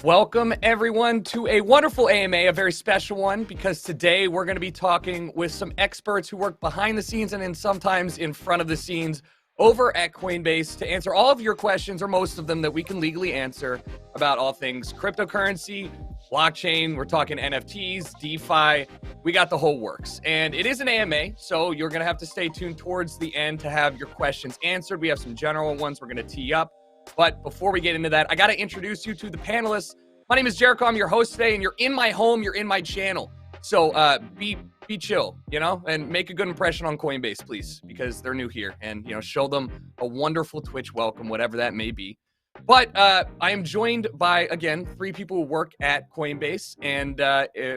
Welcome, everyone, to a wonderful AMA, a very special one, because today we're going to be talking with some experts who work behind the scenes and then sometimes in front of the scenes over at Coinbase to answer all of your questions, or most of them that we can legally answer, about all things cryptocurrency, blockchain. We're talking NFTs, DeFi. We got the whole works. And it is an AMA, so you're going to have to stay tuned towards the end to have your questions answered. We have some general ones we're going to tee up. But before we get into that, I got to introduce you to the panelists. My name is Jericho. I'm your host today, and you're in my home. You're in my channel. So be chill, and make a good impression on Coinbase, please, because they're new here. And, show them a wonderful Twitch welcome, whatever that may be. But I am joined by, again, three people who work at Coinbase, and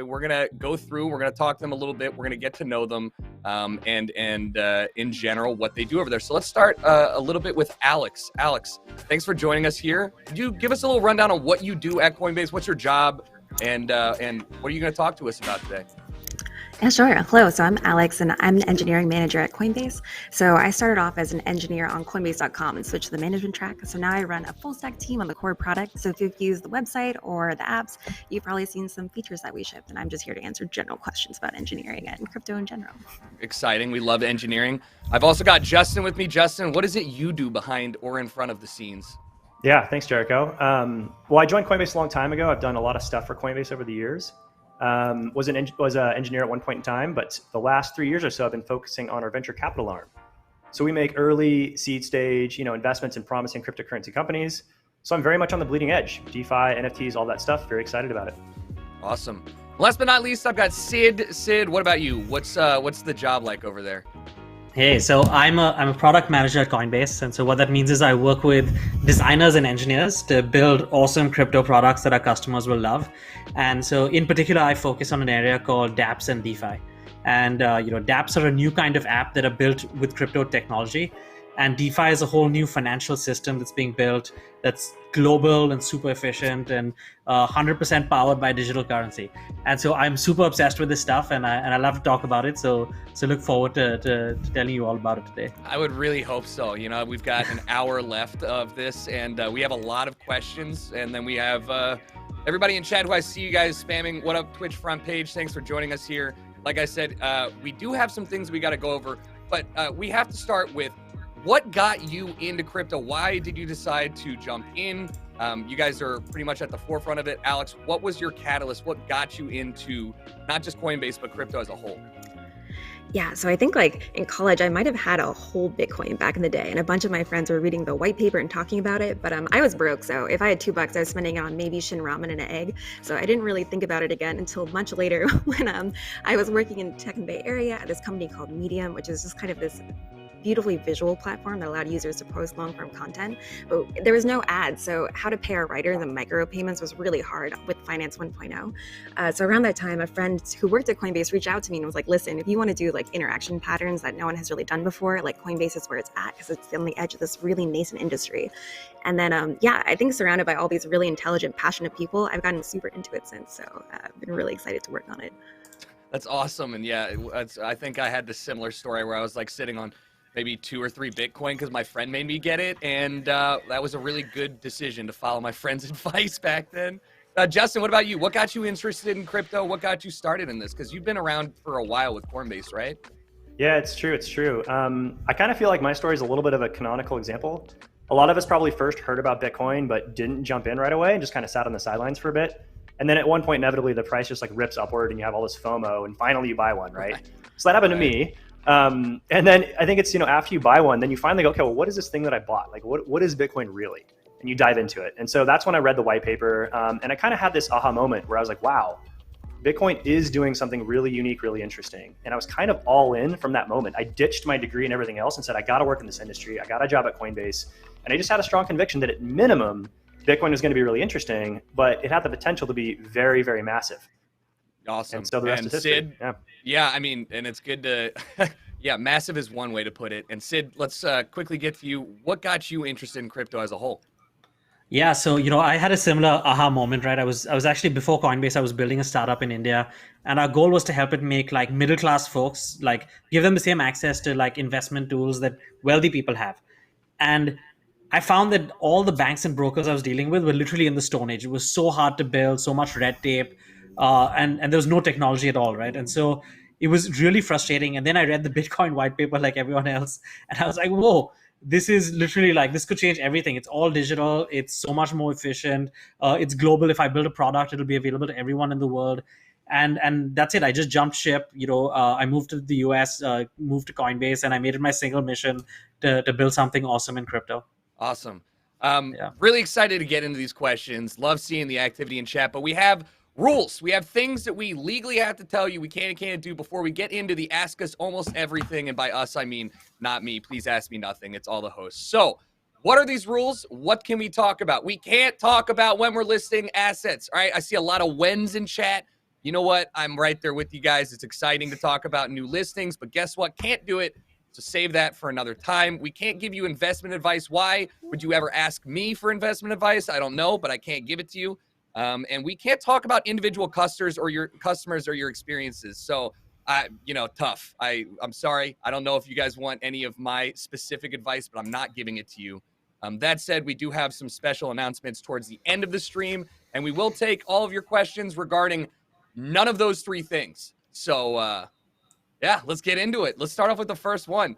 we're going to go through, we're going to talk to them a little bit, we're going to get to know them, and in general, what they do over there. So let's start a little bit with Alex. Alex, thanks for joining us here. Could you give us a little rundown on what you do at Coinbase? What's your job, and what are you going to talk to us about today? Yeah, sure. Hello. So I'm Alex, and I'm an engineering manager at Coinbase. So I started off as an engineer on Coinbase.com and switched to the management track. So now I run a full stack team on the core product. So if you've used the website or the apps, you've probably seen some features that we shipped. And I'm just here to answer general questions about engineering and crypto in general. Exciting. We love engineering. I've also got Justin with me. Justin, what is it you do behind or in front of the scenes? Yeah, thanks, Jericho. Well, I joined Coinbase a long time ago. I've done a lot of stuff for Coinbase over the years. Was an engineer at one point in time, but the last 3 years or so I've been focusing on our venture capital arm. So we make early seed stage, investments in promising cryptocurrency companies. So I'm very much on the bleeding edge. DeFi, NFTs, all that stuff. Very excited about it. Awesome. Last but not least, I've got Sid. Sid, what about you? What's the job like over there? Hey, so I'm a product manager at Coinbase, and so what that means is I work with designers and engineers to build awesome crypto products that our customers will love. And so in particular, I focus on an area called dApps and DeFi. And dApps are a new kind of app that are built with crypto technology, and DeFi is a whole new financial system that's being built that's global and super efficient and 100% powered by digital currency. And so I'm super obsessed with this stuff, and I love to talk about it. So look forward to telling you all about it today. I would really hope so. We've got an hour left of this, and we have a lot of questions. And then we have everybody in chat who I see you guys spamming. What up, Twitch front page? Thanks for joining us here. Like I said, we do have some things we got to go over, but we have to start with what got you into crypto? Why did you decide to jump in? You guys are pretty much at the forefront of it. Alex, what was your catalyst? What got you into not just Coinbase, but crypto as a whole? Yeah, so I think in college, I might have had a whole Bitcoin back in the day, and a bunch of my friends were reading the white paper and talking about it, but I was broke, so if I had $2, I was spending it on maybe Shin Ramen and an egg, so I didn't really think about it again until much later when I was working in the Tech and Bay Area at this company called Medium, which is just kind of this beautifully visual platform that allowed users to post long-form content, but there was no ads. So how to pay a writer the micropayments was really hard with Finance 1.0. So around that time, a friend who worked at Coinbase reached out to me and was like, listen, if you want to do interaction patterns that no one has really done before, Coinbase is where it's at because it's on the edge of this really nascent industry. And then, I think surrounded by all these really intelligent, passionate people, I've gotten super into it since. So I've been really excited to work on it. That's awesome. And yeah, I think I had this similar story where I was sitting on maybe 2 or 3 Bitcoin because my friend made me get it. And that was a really good decision to follow my friend's advice back then. Justin, what about you? What got you interested in crypto? What got you started in this? Because you've been around for a while with Coinbase, right? Yeah, it's true. It's true. I kind of feel like my story is a little bit of a canonical example. A lot of us probably first heard about Bitcoin, but didn't jump in right away and just kind of sat on the sidelines for a bit. And then at one point, inevitably, the price just rips upward and you have all this FOMO and finally you buy one, right? So that happened to me. And then I think it's, after you buy one, then you finally go, okay, well, what is this thing that I bought? What is Bitcoin really? And you dive into it. And so that's when I read the white paper. And I kind of had this aha moment where I was like, wow, Bitcoin is doing something really unique, really interesting. And I was kind of all in from that moment. I ditched my degree and everything else and said, I got to work in this industry. I got a job at Coinbase. And I just had a strong conviction that at minimum, Bitcoin was going to be really interesting, but it had the potential to be very, very massive. Awesome. And so the rest is history. Sid, yeah, I mean, and it's good to, yeah, massive is one way to put it. And Sid, let's quickly get to you. What got you interested in crypto as a whole? Yeah, so I had a similar aha moment, right? I was actually before Coinbase, I was building a startup in India, and our goal was to help it make middle class folks give them the same access to investment tools that wealthy people have. And I found that all the banks and brokers I was dealing with were literally in the Stone Age. It was so hard to build, so much red tape, and there was no technology at all, right? And so it was really frustrating. And then I read the Bitcoin white paper like everyone else, and I was like, whoa, this is literally like, this could change everything. It's all digital. It's so much more efficient. It's global. If I build a product, it'll be available to everyone in the world. And that's it. I just jumped ship. I moved to the US, moved to Coinbase, and I made it my single mission to build something awesome in crypto. Awesome. Yeah. Really excited to get into these questions. Love seeing the activity in chat, but we have rules. We have things that we legally have to tell you we can and can't do before we get into the ask us almost everything. And by us, I mean not me. Please ask me nothing. It's all the hosts. So what are these rules? What can we talk about? We can't talk about when we're listing assets. All right. I see a lot of whens in chat. You know what? I'm right there with you guys. It's exciting to talk about new listings, but guess what? Can't do it. So save that for another time. We can't give you investment advice. Why would you ever ask me for investment advice? I don't know, but I can't give it to you. And we can't talk about individual customers or your experiences. So, tough. I'm sorry. I don't know if you guys want any of my specific advice, but I'm not giving it to you. That said, we do have some special announcements towards the end of the stream, and we will take all of your questions regarding none of those three things. So, yeah, let's get into it. Let's start off with the first one.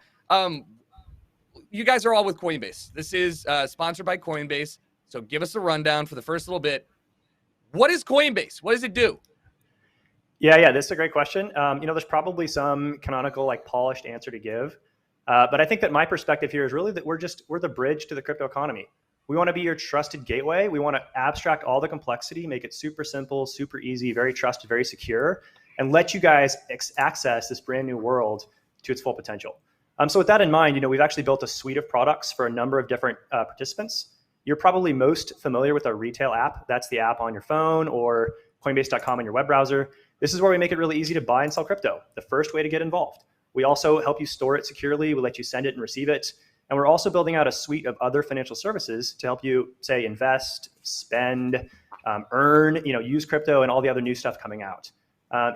You guys are all with Coinbase. This is sponsored by Coinbase. So give us a rundown for the first little bit. What is Coinbase? What does it do? Yeah, this is a great question. There's probably some canonical, polished answer to give. But I think that my perspective here is really that we're the bridge to the crypto economy. We want to be your trusted gateway. We want to abstract all the complexity, make it super simple, super easy, very trusted, very secure, and let you guys access this brand new world to its full potential. So with that in mind, we've actually built a suite of products for a number of different participants. You're probably most familiar with our retail app. That's the app on your phone or Coinbase.com on your web browser. This is where we make it really easy to buy and sell crypto, the first way to get involved. We also help you store it securely. We let you send it and receive it. And we're also building out a suite of other financial services to help you, say, invest, spend, earn, use crypto, and all the other new stuff coming out.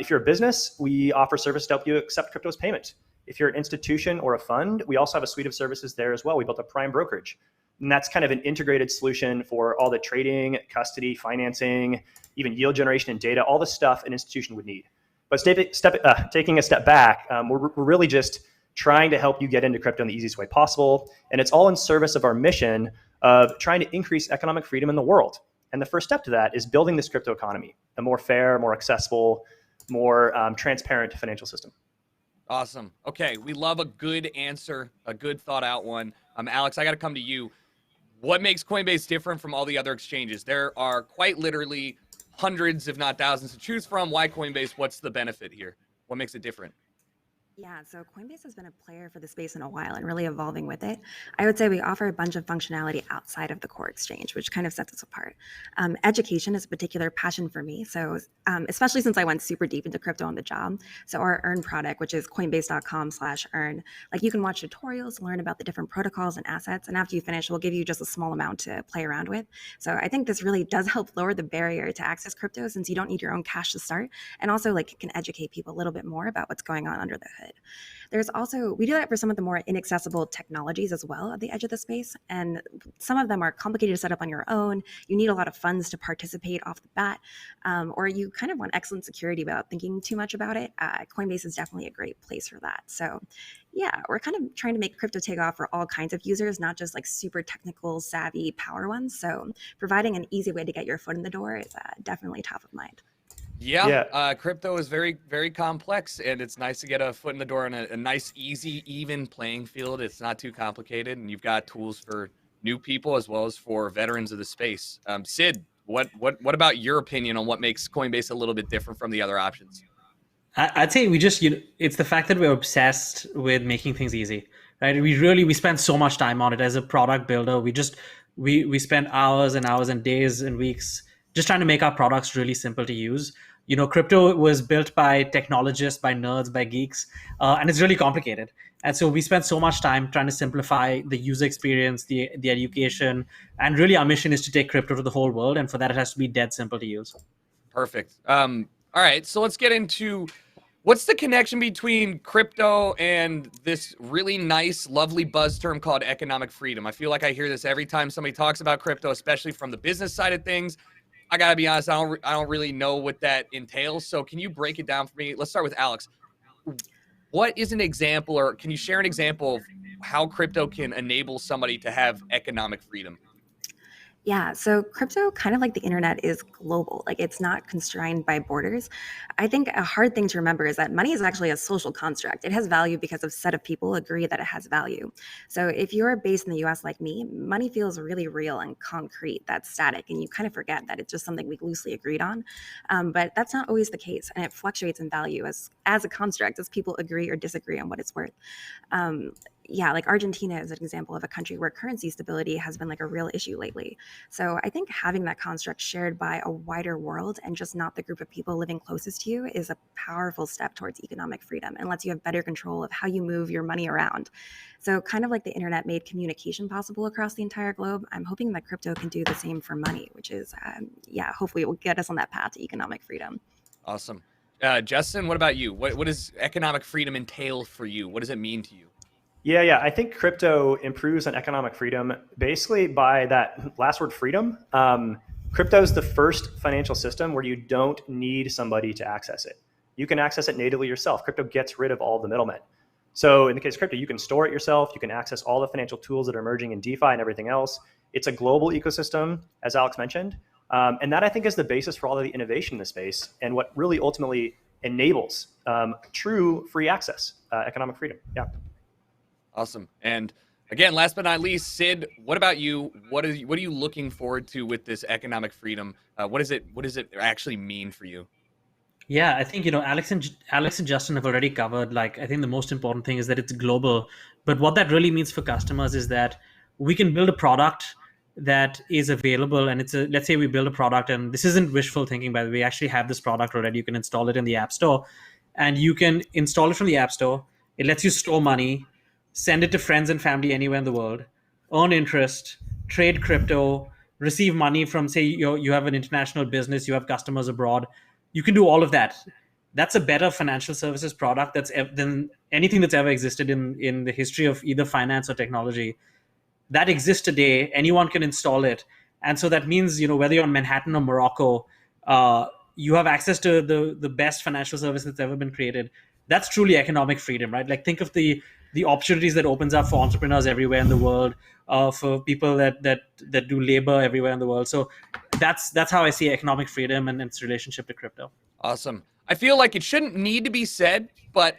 If you're a business, we offer services to help you accept crypto as payment. If you're an institution or a fund, we also have a suite of services there as well. We built a prime brokerage. And that's kind of an integrated solution for all the trading, custody, financing, even yield generation and data, all the stuff an institution would need. But taking a step back, we're really just trying to help you get into crypto in the easiest way possible. And it's all in service of our mission of trying to increase economic freedom in the world. And the first step to that is building this crypto economy, a more fair, more accessible, more transparent financial system. Awesome. Okay, we love a good answer, a good thought out one. Alex, I got to come to you. What makes Coinbase different from all the other exchanges? There are quite literally hundreds, if not thousands, to choose from. Why Coinbase? What's the benefit here? What makes it different? Yeah, so Coinbase has been a player for the space in a while and really evolving with it. I would say we offer a bunch of functionality outside of the core exchange, which kind of sets us apart. Education is a particular passion for me, so especially since I went super deep into crypto on the job. So our Earn product, which is coinbase.com/earn, you can watch tutorials, learn about the different protocols and assets, and after you finish, we'll give you just a small amount to play around with. So I think this really does help lower the barrier to access crypto since you don't need your own cash to start, and also it can educate people a little bit more about what's going on under the hood. There's also, we do that for some of the more inaccessible technologies as well at the edge of the space. And some of them are complicated to set up on your own. You need a lot of funds to participate off the bat, or you kind of want excellent security without thinking too much about it. Coinbase is definitely a great place for that. So yeah, we're kind of trying to make crypto take off for all kinds of users, not just super technical, savvy power ones. So providing an easy way to get your foot in the door is definitely top of mind. Yeah. Crypto is very, very complex, and it's nice to get a foot in the door on a nice, easy, even playing field. It's not too complicated, and you've got tools for new people as well as for veterans of the space. Sid, what about your opinion on what makes Coinbase a little bit different from the other options? I'd say it's the fact that we're obsessed with making things easy, right? We spend so much time on it as a product builder. We spend hours and hours and days and weeks just trying to make our products really simple to use. Crypto was built by technologists, by nerds, by geeks, and it's really complicated. And so we spend so much time trying to simplify the user experience, the education, and really our mission is to take crypto to the whole world. And for that, it has to be dead simple to use. Perfect. All right, so let's get into What's the connection between crypto and this really nice, lovely buzz term called economic freedom? I feel like I hear this every time somebody talks about crypto, especially from the business side of things. I gotta be honest, I don't really know what that entails. So can you break it down for me? Let's start with Alex. What is an example, or can you share an example of how crypto can enable somebody to have economic freedom? Yeah, so crypto, kind of like the internet, is global. Like it's not constrained by borders. I think a hard thing to remember is that money is actually a social construct. It has value because a set of people agree that it has value. So if you're based in the US like me, money feels really real and concrete. That's static, and you kind of forget that it's just something we loosely agreed on. But that's not always the case, and it fluctuates in value as a construct, as people agree or disagree on what it's worth. Um, yeah, like Argentina is an example of a country where currency stability has been like a real issue lately. So I think having that construct shared by a wider world and just not the group of people living closest to you is a powerful step towards economic freedom and lets you have better control of how you move your money around. So kind of like the internet made communication possible across the entire globe, I'm hoping that crypto can do the same for money, which is, yeah, hopefully it will get us on that path to economic freedom. Awesome. Justin, what about you? What does economic freedom entail for you? What does it mean to you? Yeah. I think crypto improves on economic freedom basically by that last word, freedom. Crypto is the first financial system where you don't need somebody to access it. You can access it natively yourself. Crypto gets rid of all the middlemen. So in the case of crypto, you can store it yourself. You can access all the financial tools that are emerging in DeFi and everything else. It's a global ecosystem, as Alex mentioned. And that I think is the basis for all of the innovation in the space and what really ultimately enables true free access, economic freedom. Yeah. Awesome. And again, last but not least, Sid, what about you? What are you looking forward to with this economic freedom? What does it actually mean for you? Yeah, I think Alex and Justin have already covered. Like, I think the most important thing is that it's global. But what that really means for customers is that we can build a product that is available, and let's say we build a product, and this isn't wishful thinking. By the way, we actually have this product already. You can install it in the App Store, and you can install it from the App Store. It lets you store money, send it to friends and family anywhere in the world, earn interest, trade crypto, receive money from, say, you have an international business, you have customers abroad. You can do all of that. That's a better financial services product than anything that's ever existed in the history of either finance or technology. That exists today. Anyone can install it. And so that means, whether you're in Manhattan or Morocco, you have access to the best financial service that's ever been created. That's truly economic freedom, right? Like, think of the opportunities that opens up for entrepreneurs everywhere in the world, for people that do labor everywhere in the world. So that's how I see economic freedom and its relationship to crypto. Awesome. I feel like it shouldn't need to be said, but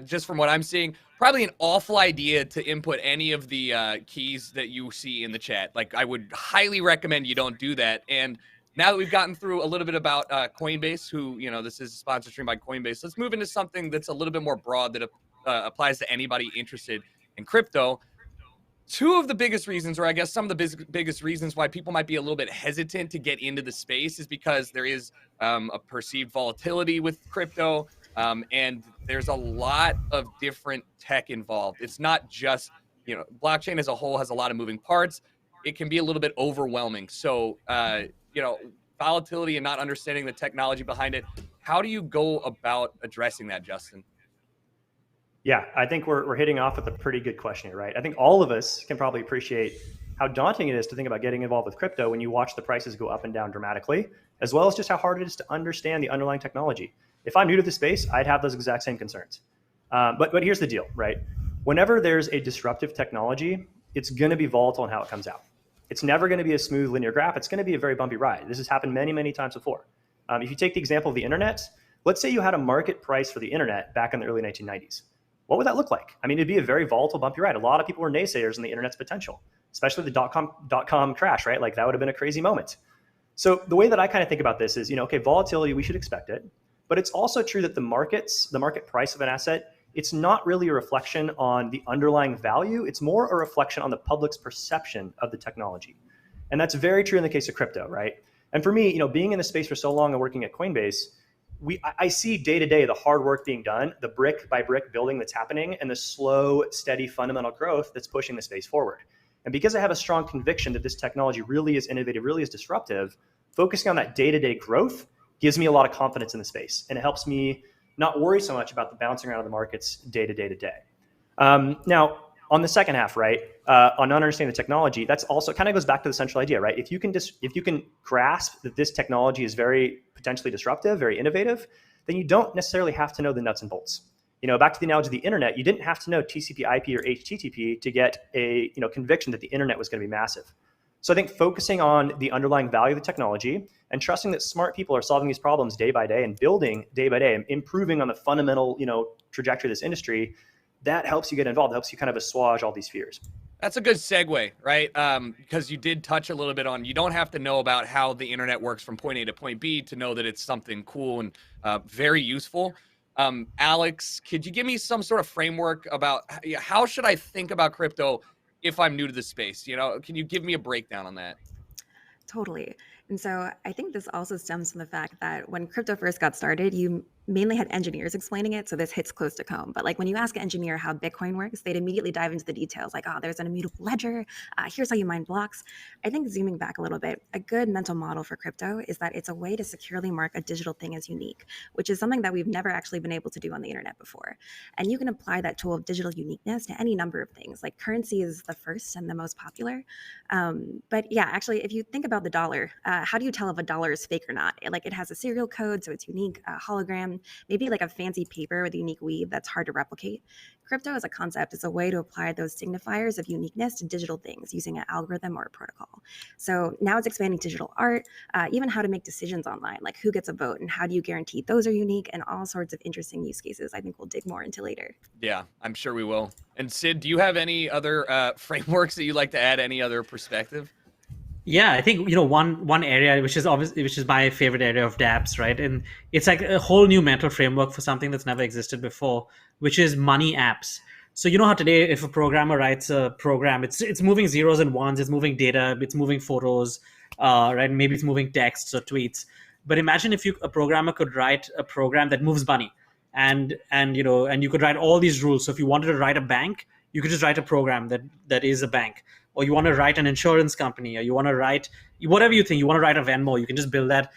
just from what I'm seeing, probably an awful idea to input any of the keys that you see in the chat. Like, I would highly recommend you don't do that. And now that we've gotten through a little bit about Coinbase, who, this is a sponsored stream by Coinbase, let's move into something that's a little bit more broad that applies to anybody interested in crypto. Two of the biggest reasons, or I guess some of the biggest reasons why people might be a little bit hesitant to get into the space is because there is a perceived volatility with crypto, and there's a lot of different tech involved. It's not just, blockchain as a whole has a lot of moving parts. It can be a little bit overwhelming. So, volatility and not understanding the technology behind it. How do you go about addressing that, Justin? Yeah, I think we're hitting off with a pretty good question here, right? I think all of us can probably appreciate how daunting it is to think about getting involved with crypto when you watch the prices go up and down dramatically, as well as just how hard it is to understand the underlying technology. If I'm new to the space, I'd have those exact same concerns. But here's the deal, right? Whenever there's a disruptive technology, it's going to be volatile in how it comes out. It's never going to be a smooth linear graph. It's going to be a very bumpy ride. This has happened many, many times before. If you take the example of the internet, let's say you had a market price for the internet back in the early 1990s. What would that look like? I mean, it'd be a very volatile, bumpy ride. A lot of people were naysayers in the internet's potential, especially the dot-com crash, right? Like, that would have been a crazy moment. So the way that I kind of think about this is, okay, volatility, we should expect it. But it's also true that the market price of an asset, it's not really a reflection on the underlying value. It's more a reflection on the public's perception of the technology. And that's very true in the case of crypto, right? And for me, being in the space for so long and working at Coinbase, I see day to day the hard work being done, the brick by brick building that's happening, and the slow, steady fundamental growth that's pushing the space forward. And because I have a strong conviction that this technology really is innovative, really is disruptive, focusing on that day-to-day growth gives me a lot of confidence in the space. And it helps me not worry so much about the bouncing around of the markets day to day to day. Now, on the second half, right, on understanding the technology, that's also kind of goes back to the central idea, right? If you can grasp that this technology is very potentially disruptive, very innovative, then you don't necessarily have to know the nuts and bolts. Back to the analogy of the internet, you didn't have to know TCP/IP or HTTP to get a conviction that the internet was going to be massive. So I think focusing on the underlying value of the technology and trusting that smart people are solving these problems day by day and building day by day and improving on the fundamental trajectory of this industry, that helps you get involved. It helps you kind of assuage all these fears. That's a good segue, right? Because you did touch a little bit on, you don't have to know about how the internet works from point A to point B to know that it's something cool and very useful. Alex, could you give me some sort of framework about how should I think about crypto if I'm new to the space? Can you give me a breakdown on that? Totally. And so I think this also stems from the fact that when crypto first got started, you mainly had engineers explaining it. So this hits close to home. But like when you ask an engineer how Bitcoin works, they'd immediately dive into the details like, oh, there's an immutable ledger. Here's how you mine blocks. I think zooming back a little bit, a good mental model for crypto is that it's a way to securely mark a digital thing as unique, which is something that we've never actually been able to do on the internet before. And you can apply that tool of digital uniqueness to any number of things. Like currency is the first and the most popular. But yeah, actually, if you think about the dollar, how do you tell if a dollar is fake or not? Like it has a serial code, so it's unique, a hologram, maybe like a fancy paper with a unique weave that's hard to replicate. Crypto as a concept is a way to apply those signifiers of uniqueness to digital things using an algorithm or a protocol. So now it's expanding digital art, even how to make decisions online, like who gets a vote and how do you guarantee those are unique, and all sorts of interesting use cases I think we'll dig more into later. Yeah, I'm sure we will. And Sid, do you have any other frameworks that you'd like to add, any other perspective? Yeah, I think one area which is my favorite area of dApps, right? And it's like a whole new mental framework for something that's never existed before, which is money apps. So you know how today if a programmer writes a program, it's moving zeros and ones, it's moving data, it's moving photos, right? Maybe it's moving texts or tweets. But imagine if a programmer could write a program that moves money, and you could write all these rules. So if you wanted to write a bank, you could just write a program that is a bank. Or you want to write an insurance company, or you want to write whatever you think, you want to write a Venmo, you can just build that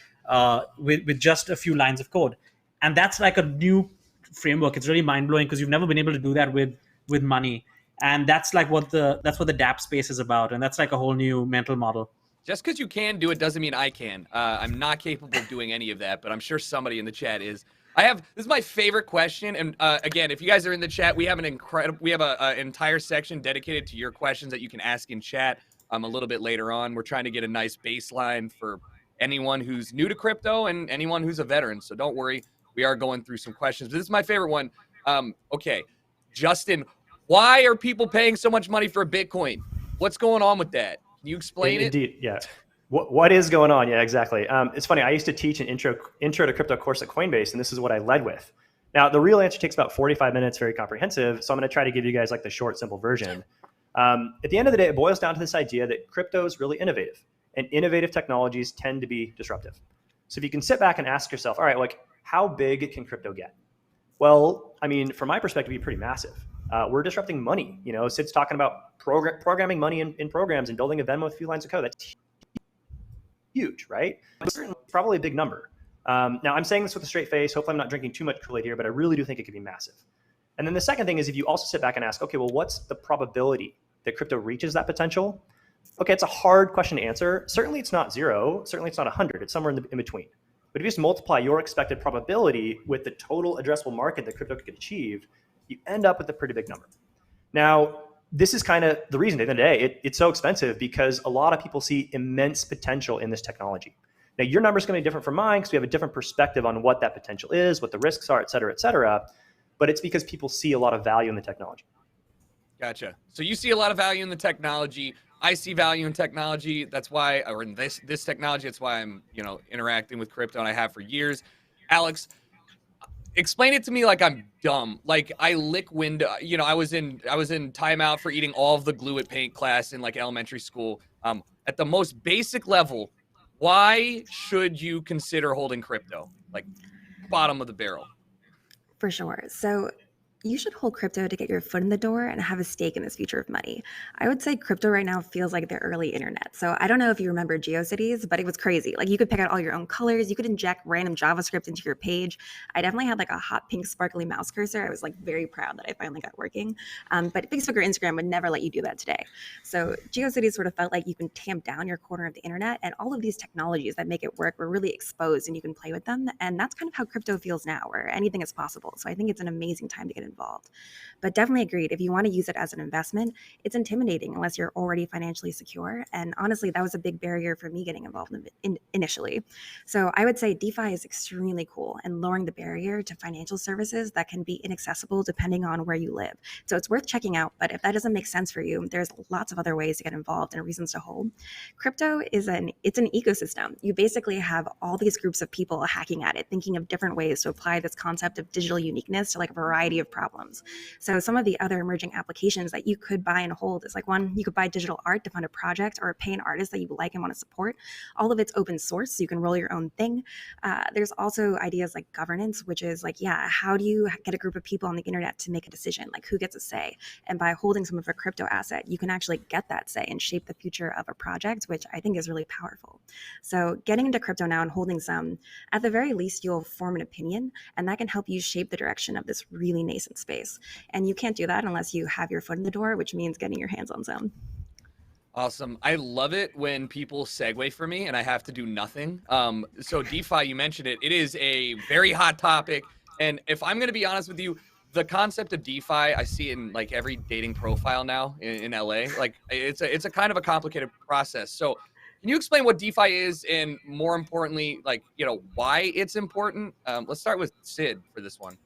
with just a few lines of code. And that's like a new framework. It's really mind-blowing because you've never been able to do that with money. And that's like what the dApp space is about. And that's like a whole new mental model. Just because you can do it doesn't mean I can. I'm not capable of doing any of that, but I'm sure somebody in the chat is. This is my favorite question, and again, if you guys are in the chat, we have an entire section dedicated to your questions that you can ask in chat a little bit later on. We're trying to get a nice baseline for anyone who's new to crypto and anyone who's a veteran, so don't worry, we are going through some questions. But this is my favorite one. Okay, Justin, why are people paying so much money for a Bitcoin? What's going on with that? Can you explain it? Indeed, yeah. What is going on? Yeah, exactly. It's funny. I used to teach an intro to crypto course at Coinbase, and this is what I led with. Now, the real answer takes about 45 minutes, very comprehensive. So I'm going to try to give you guys like the short, simple version. At the end of the day, it boils down to this idea that crypto is really innovative, and innovative technologies tend to be disruptive. So if you can sit back and ask yourself, all right, like how big can crypto get? Well, I mean, from my perspective, it'd be pretty massive. We're disrupting money. Sid's talking about programming money in programs and building a Venmo with a few lines of code. That's huge, right? It's probably a big number. Now, I'm saying this with a straight face. Hopefully I'm not drinking too much Kool-Aid here, but I really do think it could be massive. And then the second thing is if you also sit back and ask, okay, well, what's the probability that crypto reaches that potential? Okay, it's a hard question to answer. Certainly it's not 0. Certainly it's not 100. It's somewhere in between. But if you just multiply your expected probability with the total addressable market that crypto could achieve, you end up with a pretty big number. Now, this is kind of the reason at the end of the day it's so expensive, because a lot of people see immense potential in this technology. Now, your number is going to be different from mine because we have a different perspective on what that potential is, what the risks are, et cetera, et cetera. But it's because people see a lot of value in the technology. Gotcha. So you see a lot of value in the technology. I see value in technology. That's why, or in this technology, that's why I'm interacting with crypto, and I have for years. Alex, explain it to me like I'm dumb. Like I lick window. I was in timeout for eating all of the glue at paint class in like elementary school. At the most basic level, why should you consider holding crypto? Like bottom of the barrel. For sure. So you should hold crypto to get your foot in the door and have a stake in this future of money. I would say crypto right now feels like the early internet. So I don't know if you remember GeoCities, but it was crazy. Like you could pick out all your own colors, you could inject random JavaScript into your page. I definitely had like a hot pink sparkly mouse cursor. I was like very proud that I finally got working. But Facebook or Instagram would never let you do that today. So GeoCities sort of felt like you can tamp down your corner of the internet, and all of these technologies that make it work were really exposed and you can play with them. And that's kind of how crypto feels now, where anything is possible. So I think it's an amazing time to get involved. But definitely agreed, if you want to use it as an investment, it's intimidating unless you're already financially secure. And honestly, that was a big barrier for me getting involved initially. So I would say DeFi is extremely cool and lowering the barrier to financial services that can be inaccessible depending on where you live. So it's worth checking out. But if that doesn't make sense for you, there's lots of other ways to get involved and reasons to hold. Crypto is an ecosystem. You basically have all these groups of people hacking at it, thinking of different ways to apply this concept of digital uniqueness to like a variety of problems. So some of the other emerging applications that you could buy and hold is like, one, you could buy digital art to fund a project or pay an artist that you like and want to support. All of it's open source, so you can roll your own thing. There's also ideas like governance, which is like, yeah, how do you get a group of people on the internet to make a decision? Like who gets a say? And by holding some of a crypto asset, you can actually get that say and shape the future of a project, which I think is really powerful. So getting into crypto now and holding some, at the very least, you'll form an opinion, and that can help you shape the direction of this really nascent space. And you can't do that unless you have your foot in the door, which means getting your hands on some. Awesome. I love it when people segue for me and I have to do nothing. So DeFi, you mentioned it. It is a very hot topic. And if I'm going to be honest with you, the concept of DeFi, I see it in like every dating profile now in LA. Like it's a kind of a complicated process. So can you explain what DeFi is, and more importantly, like, why it's important? Let's start with Sid for this one.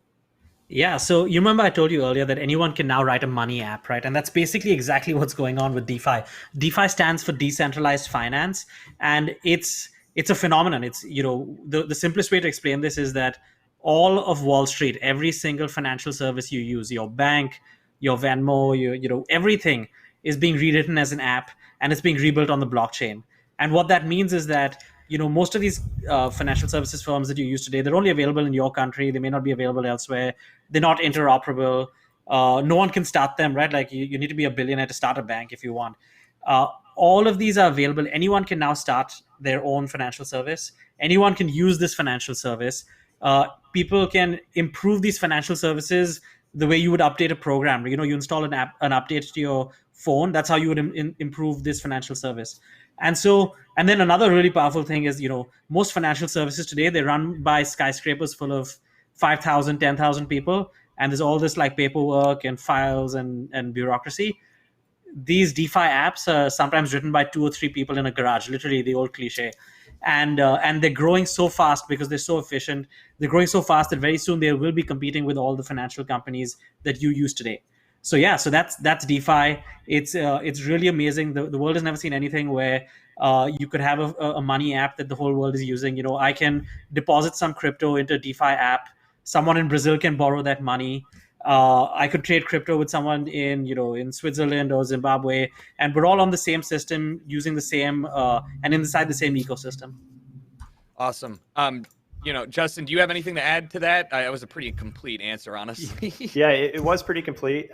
Yeah, so you remember I told you earlier that anyone can now write a money app, right? And that's basically exactly what's going on with DeFi. DeFi stands for decentralized finance, and it's a phenomenon. It's, the simplest way to explain this is that all of Wall Street, every single financial service you use, your bank, your Venmo, everything is being rewritten as an app, and it's being rebuilt on the blockchain. And what that means is that most of these financial services firms that you use today, they're only available in your country. They may not be available elsewhere. They're not interoperable. No one can start them, right? Like you need to be a billionaire to start a bank if you want. All of these are available. Anyone can now start their own financial service. Anyone can use this financial service. People can improve these financial services the way you would update a program. You install an update to your phone. That's how you would improve this financial service. And then another really powerful thing is, most financial services today, they run by skyscrapers full of 5,000, 10,000 people. And there's all this like paperwork and files and bureaucracy. These DeFi apps are sometimes written by 2 or 3 people in a garage, literally the old cliche. And they're growing so fast because they're so efficient. They're growing so fast that very soon they will be competing with all the financial companies that you use today. So yeah, so that's DeFi. It's really amazing. The world has never seen anything where you could have a money app that the whole world is using. I can deposit some crypto into a DeFi app. Someone in Brazil can borrow that money. I could trade crypto with someone in Switzerland or Zimbabwe, and we're all on the same system, using the same and inside the same ecosystem. Awesome. Justin, do you have anything to add to that? That was a pretty complete answer, honestly. Yeah, it was pretty complete.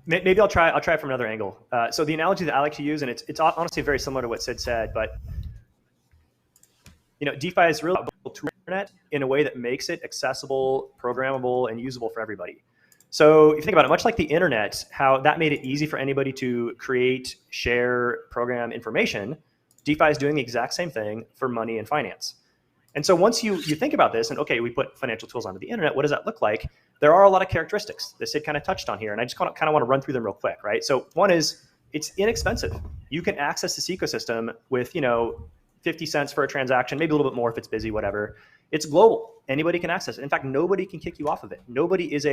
Maybe I'll try it from another angle. So the analogy that I like to use, and it's honestly very similar to what Sid said, but DeFi is really built to the internet in a way that makes it accessible, programmable, and usable for everybody. So if you think about it, much like the internet, how that made it easy for anybody to create, share, program information, DeFi is doing the exact same thing for money and finance. And so once you think about this and, okay, we put financial tools onto the internet, what does that look like? There are a lot of characteristics that Sid kind of touched on here, and I just kind of want to run through them real quick, right? So one is it's inexpensive. You can access this ecosystem with, 50 cents for a transaction, maybe a little bit more if it's busy, whatever. It's global. Anybody can access it. In fact, nobody can kick you off of it. Nobody is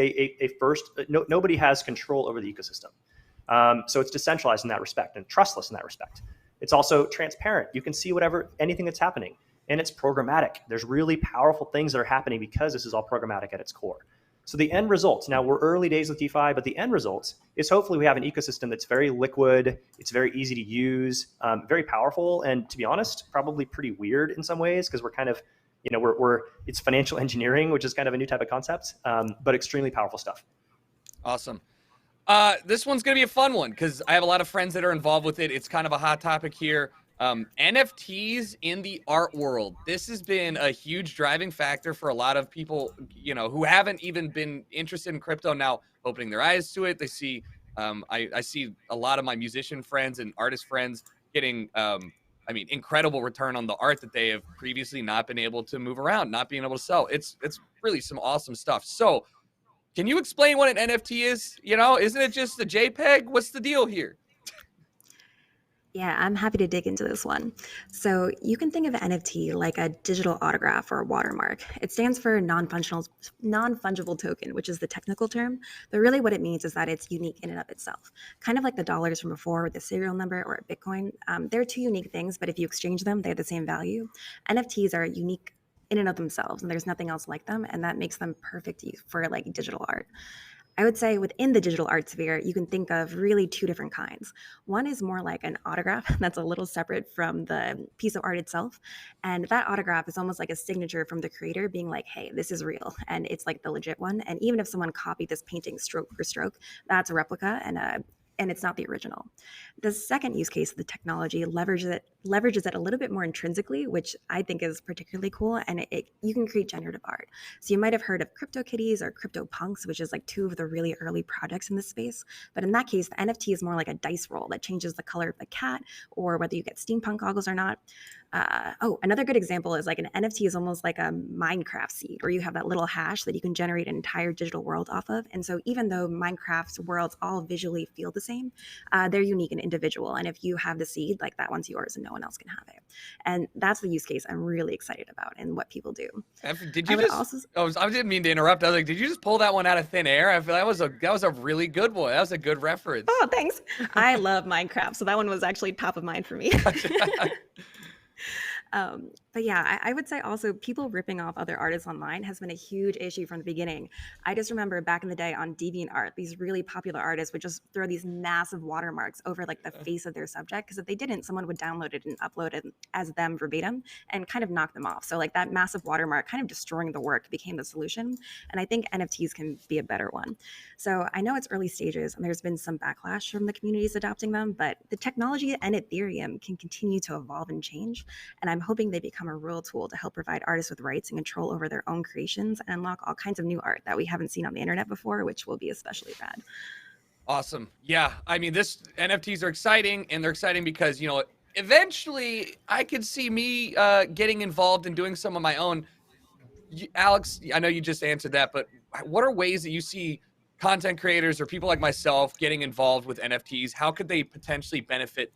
nobody has control over the ecosystem. So it's decentralized in that respect and trustless in that respect. It's also transparent. You can see anything that's happening. And it's programmatic. There's really powerful things that are happening because this is all programmatic at its core. So the end result, now we're early days with DeFi, but the end result is hopefully we have an ecosystem that's very liquid, it's very easy to use, very powerful, and to be honest, probably pretty weird in some ways because we're kind of, it's financial engineering, which is kind of a new type of concept, but extremely powerful stuff. Awesome. This one's going to be a fun one because I have a lot of friends that are involved with it. It's kind of a hot topic here. NFTs in the art world. This has been a huge driving factor for a lot of people, who haven't even been interested in crypto now, opening their eyes to it. They see, I see a lot of my musician friends and artist friends getting, incredible return on the art that they have previously not been able to move around, not being able to sell. It's really some awesome stuff. So, can you explain what an NFT is? Isn't it just a JPEG? What's the deal here? Yeah, I'm happy to dig into this one. So you can think of an NFT like a digital autograph or a watermark. It stands for non-fungible token, which is the technical term, but really what it means is that it's unique in and of itself. Kind of like the dollars from before with the serial number or a Bitcoin. They're two unique things, but if you exchange them, they have the same value. NFTs are unique in and of themselves, and there's nothing else like them, and that makes them perfect for like digital art. I would say within the digital art sphere, you can think of really two different kinds. One is more like an autograph that's a little separate from the piece of art itself. And that autograph is almost like a signature from the creator being like, hey, this is real. And it's like the legit one. And even if someone copied this painting stroke for stroke, that's a replica and it's not the original. The second use case of the technology leverages it a little bit more intrinsically, which I think is particularly cool. And you can create generative art. So you might have heard of CryptoKitties or CryptoPunks, which is like two of the really early projects in this space. But in that case, the NFT is more like a dice roll that changes the color of the cat or whether you get steampunk goggles or not. Another good example is like an NFT is almost like a Minecraft seed where you have that little hash that you can generate an entire digital world off of. And so even though Minecraft's worlds all visually feel the same, they're unique and individual. And if you have the seed, like that one's yours and no one else can have it. And that's the use case I'm really excited about and what people do. Did you I didn't mean to interrupt. I was like, did you just pull that one out of thin air? I feel that was a really good one. That was a good reference. Oh, thanks. I love Minecraft. So that one was actually top of mind for me. But yeah, I would say also people ripping off other artists online has been a huge issue from the beginning. I just remember back in the day on DeviantArt, these really popular artists would just throw these massive watermarks over like the face of their subject, because if they didn't, someone would download it and upload it as them verbatim and kind of knock them off. So like that massive watermark kind of destroying the work became the solution. And I think NFTs can be a better one. So I know it's early stages and there's been some backlash from the communities adopting them, but the technology and Ethereum can continue to evolve and change. And I'm hoping they become a real tool to help provide artists with rights and control over their own creations and unlock all kinds of new art that we haven't seen on the internet before, which will be especially rad. Awesome. Yeah. I mean, this NFTs are exciting, and they're exciting because, eventually I could see me getting involved in doing some of my own. Alex, I know you just answered that, but what are ways that you see content creators or people like myself getting involved with NFTs? How could they potentially benefit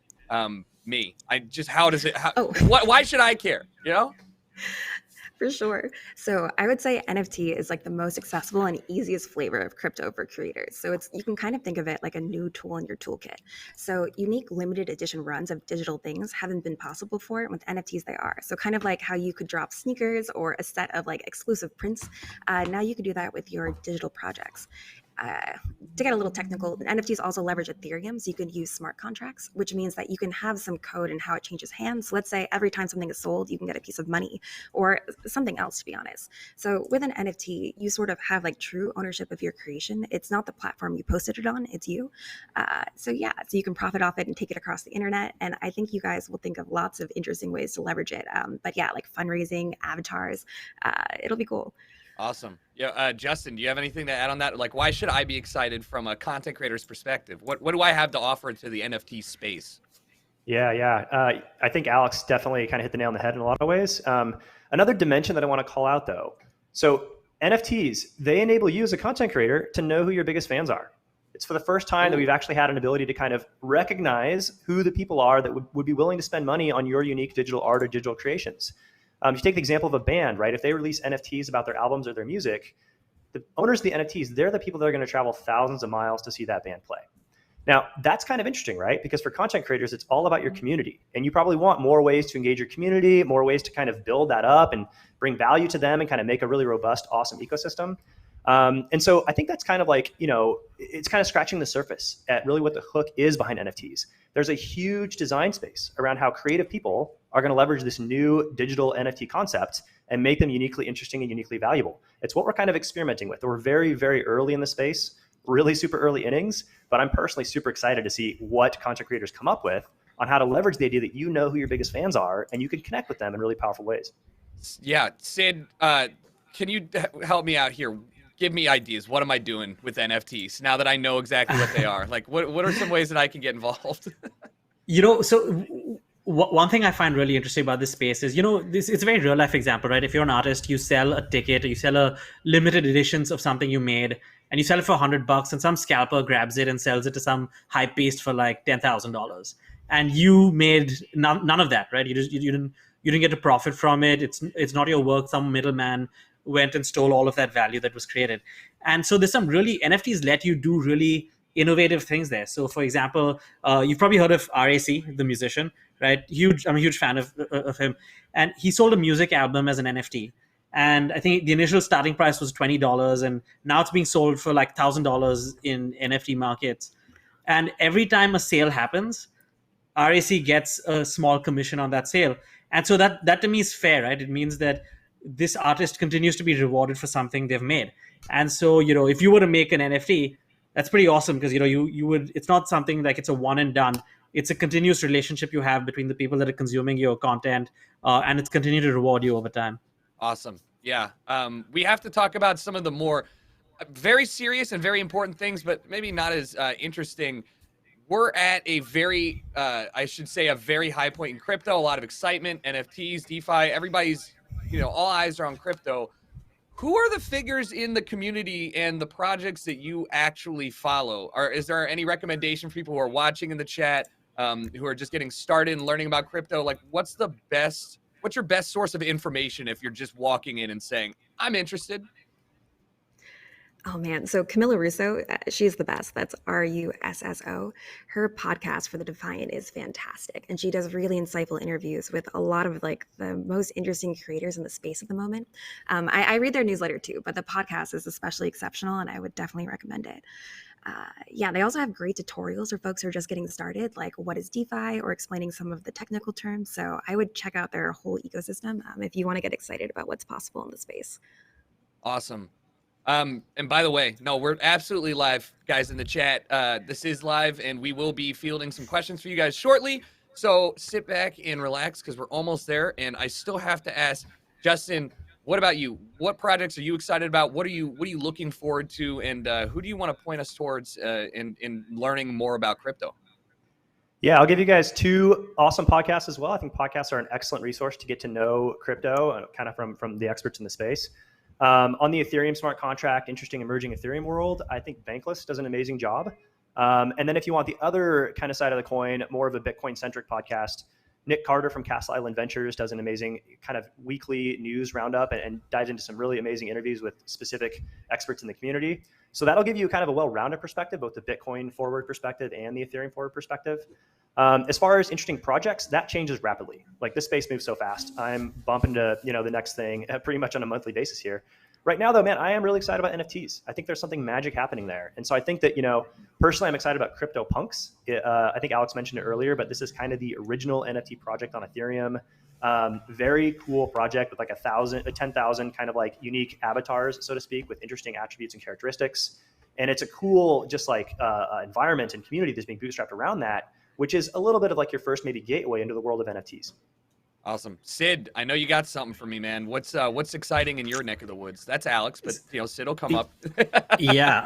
me? Why should I care? For sure. So I would say NFT is like the most accessible and easiest flavor of crypto for creators. So you can kind of think of it like a new tool in your toolkit. So unique limited edition runs of digital things haven't been possible before. With NFTs, they are. So kind of like how you could drop sneakers or a set of like exclusive prints. Now you could do that with your digital projects. To get a little technical, NFTs also leverage Ethereum, so you can use smart contracts, which means that you can have some code in how it changes hands. So let's say every time something is sold, you can get a piece of money or something else, to be honest. So with an NFT, you sort of have like true ownership of your creation. It's not the platform you posted it on, it's you. So you can profit off it and take it across the internet. And I think you guys will think of lots of interesting ways to leverage it. But yeah, like fundraising, avatars, it'll be cool. Awesome. Yeah, Justin, do you have anything to add on that? Like, why should I be excited from a content creator's perspective? What do I have to offer to the NFT space? Yeah. I think Alex definitely kind of hit the nail on the head in a lot of ways. Another dimension that I want to call out, though. So NFTs, they enable you as a content creator to know who your biggest fans are. It's for the first time that we've actually had an ability to kind of recognize who the people are that would be willing to spend money on your unique digital art or digital creations. If you take the example of a band, right? If they release NFTs about their albums or their music, the owners of the NFTs, they're the people that are going to travel thousands of miles to see that band play. Now, that's kind of interesting, right? Because for content creators, it's all about your community. And you probably want more ways to engage your community, more ways to kind of build that up and bring value to them and kind of make a really robust, awesome ecosystem. And so I think that's kind of like, it's kind of scratching the surface at really what the hook is behind NFTs. There's a huge design space around how creative people are going to leverage this new digital NFT concept and make them uniquely interesting and uniquely valuable. It's what we're kind of experimenting with. We're very, very early in the space. really super early innings, but I'm personally super excited to see what content creators come up with on how to leverage the idea that you know who your biggest fans are and you can connect with them in really powerful ways. Yeah, Sid, can you help me out here? Give me ideas. What am I doing with NFTs now that I know exactly what they are? Like, what are some ways that I can get involved? So one thing I find really interesting about this space is, this it's a very real life example, right? If you're an artist, you sell a ticket, or you sell a limited editions of something you made, and you sell it for $100, and some scalper grabs it and sells it to some hype beast for like $10,000, and you made none of that, right? You didn't get to profit from it. It's not your work. Some middleman went and stole all of that value that was created, and so there's some really NFTs let you do really innovative things there. So, for example, you've probably heard of RAC, the musician, right? I'm a huge fan of him, and he sold a music album as an NFT. And I think the initial starting price was $20, and now it's being sold for like $1,000 in NFT markets. And every time a sale happens, RAC gets a small commission on that sale. And so that to me is fair, right? It means that this artist continues to be rewarded for something they've made. And so, if you were to make an NFT, that's pretty awesome, because you would, it's not something like it's a one and done. It's a continuous relationship you have between the people that are consuming your content, and it's continuing to reward you over time. Awesome. Yeah. We have to talk about some of the more very serious and very important things, but maybe not as interesting. We're at a very, I should say, a very high point in crypto. A lot of excitement, NFTs, DeFi. Everybody's, all eyes are on crypto. Who are the figures in the community and the projects that you actually follow? Is there any recommendation for people who are watching in the chat, who are just getting started and learning about crypto? Like, what's your best source of information if you're just walking in and saying, I'm interested? Oh man, so Camilla Russo, she's the best. That's Russo. Her podcast for the Defiant is fantastic, and she does really insightful interviews with a lot of like the most interesting creators in the space at the moment. I read their newsletter too, but the podcast is especially exceptional, and I would definitely recommend it. They also have great tutorials for folks who are just getting started, like what is DeFi, or explaining some of the technical terms. So I would check out their whole ecosystem if you want to get excited about what's possible in the space. Awesome. And by the way, no, we're absolutely live, guys, in the chat. This is live, and we will be fielding some questions for you guys shortly. So sit back and relax, because we're almost there. And I still have to ask, Justin, what about you? What projects are you excited about? What are you looking forward to? And who do you want to point us towards in learning more about crypto? Yeah, I'll give you guys two awesome podcasts as well. I think podcasts are an excellent resource to get to know crypto, kind of from the experts in the space. On the Ethereum smart contract, interesting emerging Ethereum world, I think Bankless does an amazing job. And then if you want the other kind of side of the coin, more of a Bitcoin-centric podcast, Nick Carter from Castle Island Ventures does an amazing kind of weekly news roundup and dives into some really amazing interviews with specific experts in the community. So that'll give you kind of a well-rounded perspective, both the Bitcoin forward perspective and the Ethereum forward perspective. As far as interesting projects, that changes rapidly. Like, this space moves so fast. I'm bumping to the next thing pretty much on a monthly basis here. Right now, though, man, I am really excited about NFTs. I think there's something magic happening there. And so I think that, personally, I'm excited about CryptoPunks. I think Alex mentioned it earlier, but this is kind of the original NFT project on Ethereum. Very cool project with like 10,000 kind of like unique avatars, so to speak, with interesting attributes and characteristics. And it's a cool, just like environment and community that's being bootstrapped around that, which is a little bit of like your first maybe gateway into the world of NFTs. Awesome. Sid, I know you got something for me, man. What's exciting in your neck of the woods? That's Alex, but Sid will come up. Yeah.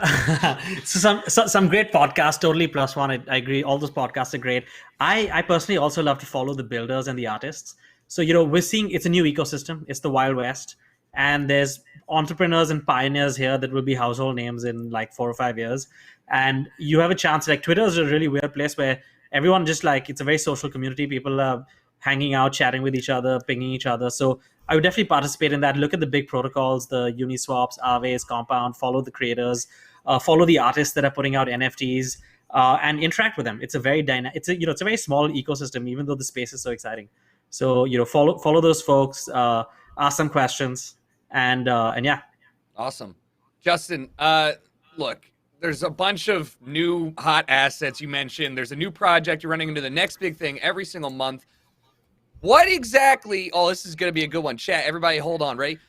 So some great podcasts, totally plus one. I agree. All those podcasts are great. I personally also love to follow the builders and the artists. So, we're seeing it's a new ecosystem. It's the Wild West. And there's entrepreneurs and pioneers here that will be household names in like 4 or 5 years. And you have a chance, like Twitter is a really weird place where everyone just like, it's a very social community. People are hanging out, chatting with each other, pinging each other. So I would definitely participate in that. Look at the big protocols, the Uniswaps, Aves, Compound, follow the creators, follow the artists that are putting out NFTs, and interact with them. It's a very it's a very small ecosystem, even though the space is so exciting. So, follow those folks, ask some questions, and yeah. Awesome. Justin, look, there's a bunch of new hot assets you mentioned. There's a new project. You're running into the next big thing every single month. What exactly, this is going to be a good one. Chat, everybody hold on, ready?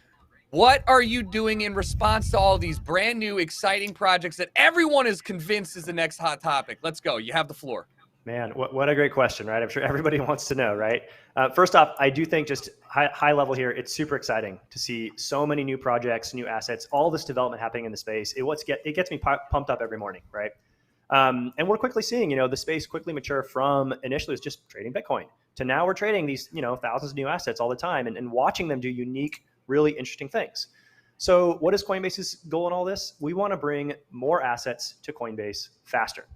What are you doing in response to all these brand new, exciting projects that everyone is convinced is the next hot topic? Let's go. You have the floor. Man, what a great question, right? I'm sure everybody wants to know, right? First off, I do think just high level here, it's super exciting to see so many new projects, new assets, all this development happening in the space. It gets me pumped up every morning, right? And we're quickly seeing, the space quickly mature from initially it was just trading Bitcoin to now we're trading these, thousands of new assets all the time and watching them do unique, really interesting things. So what is Coinbase's goal in all this? We want to bring more assets to Coinbase faster.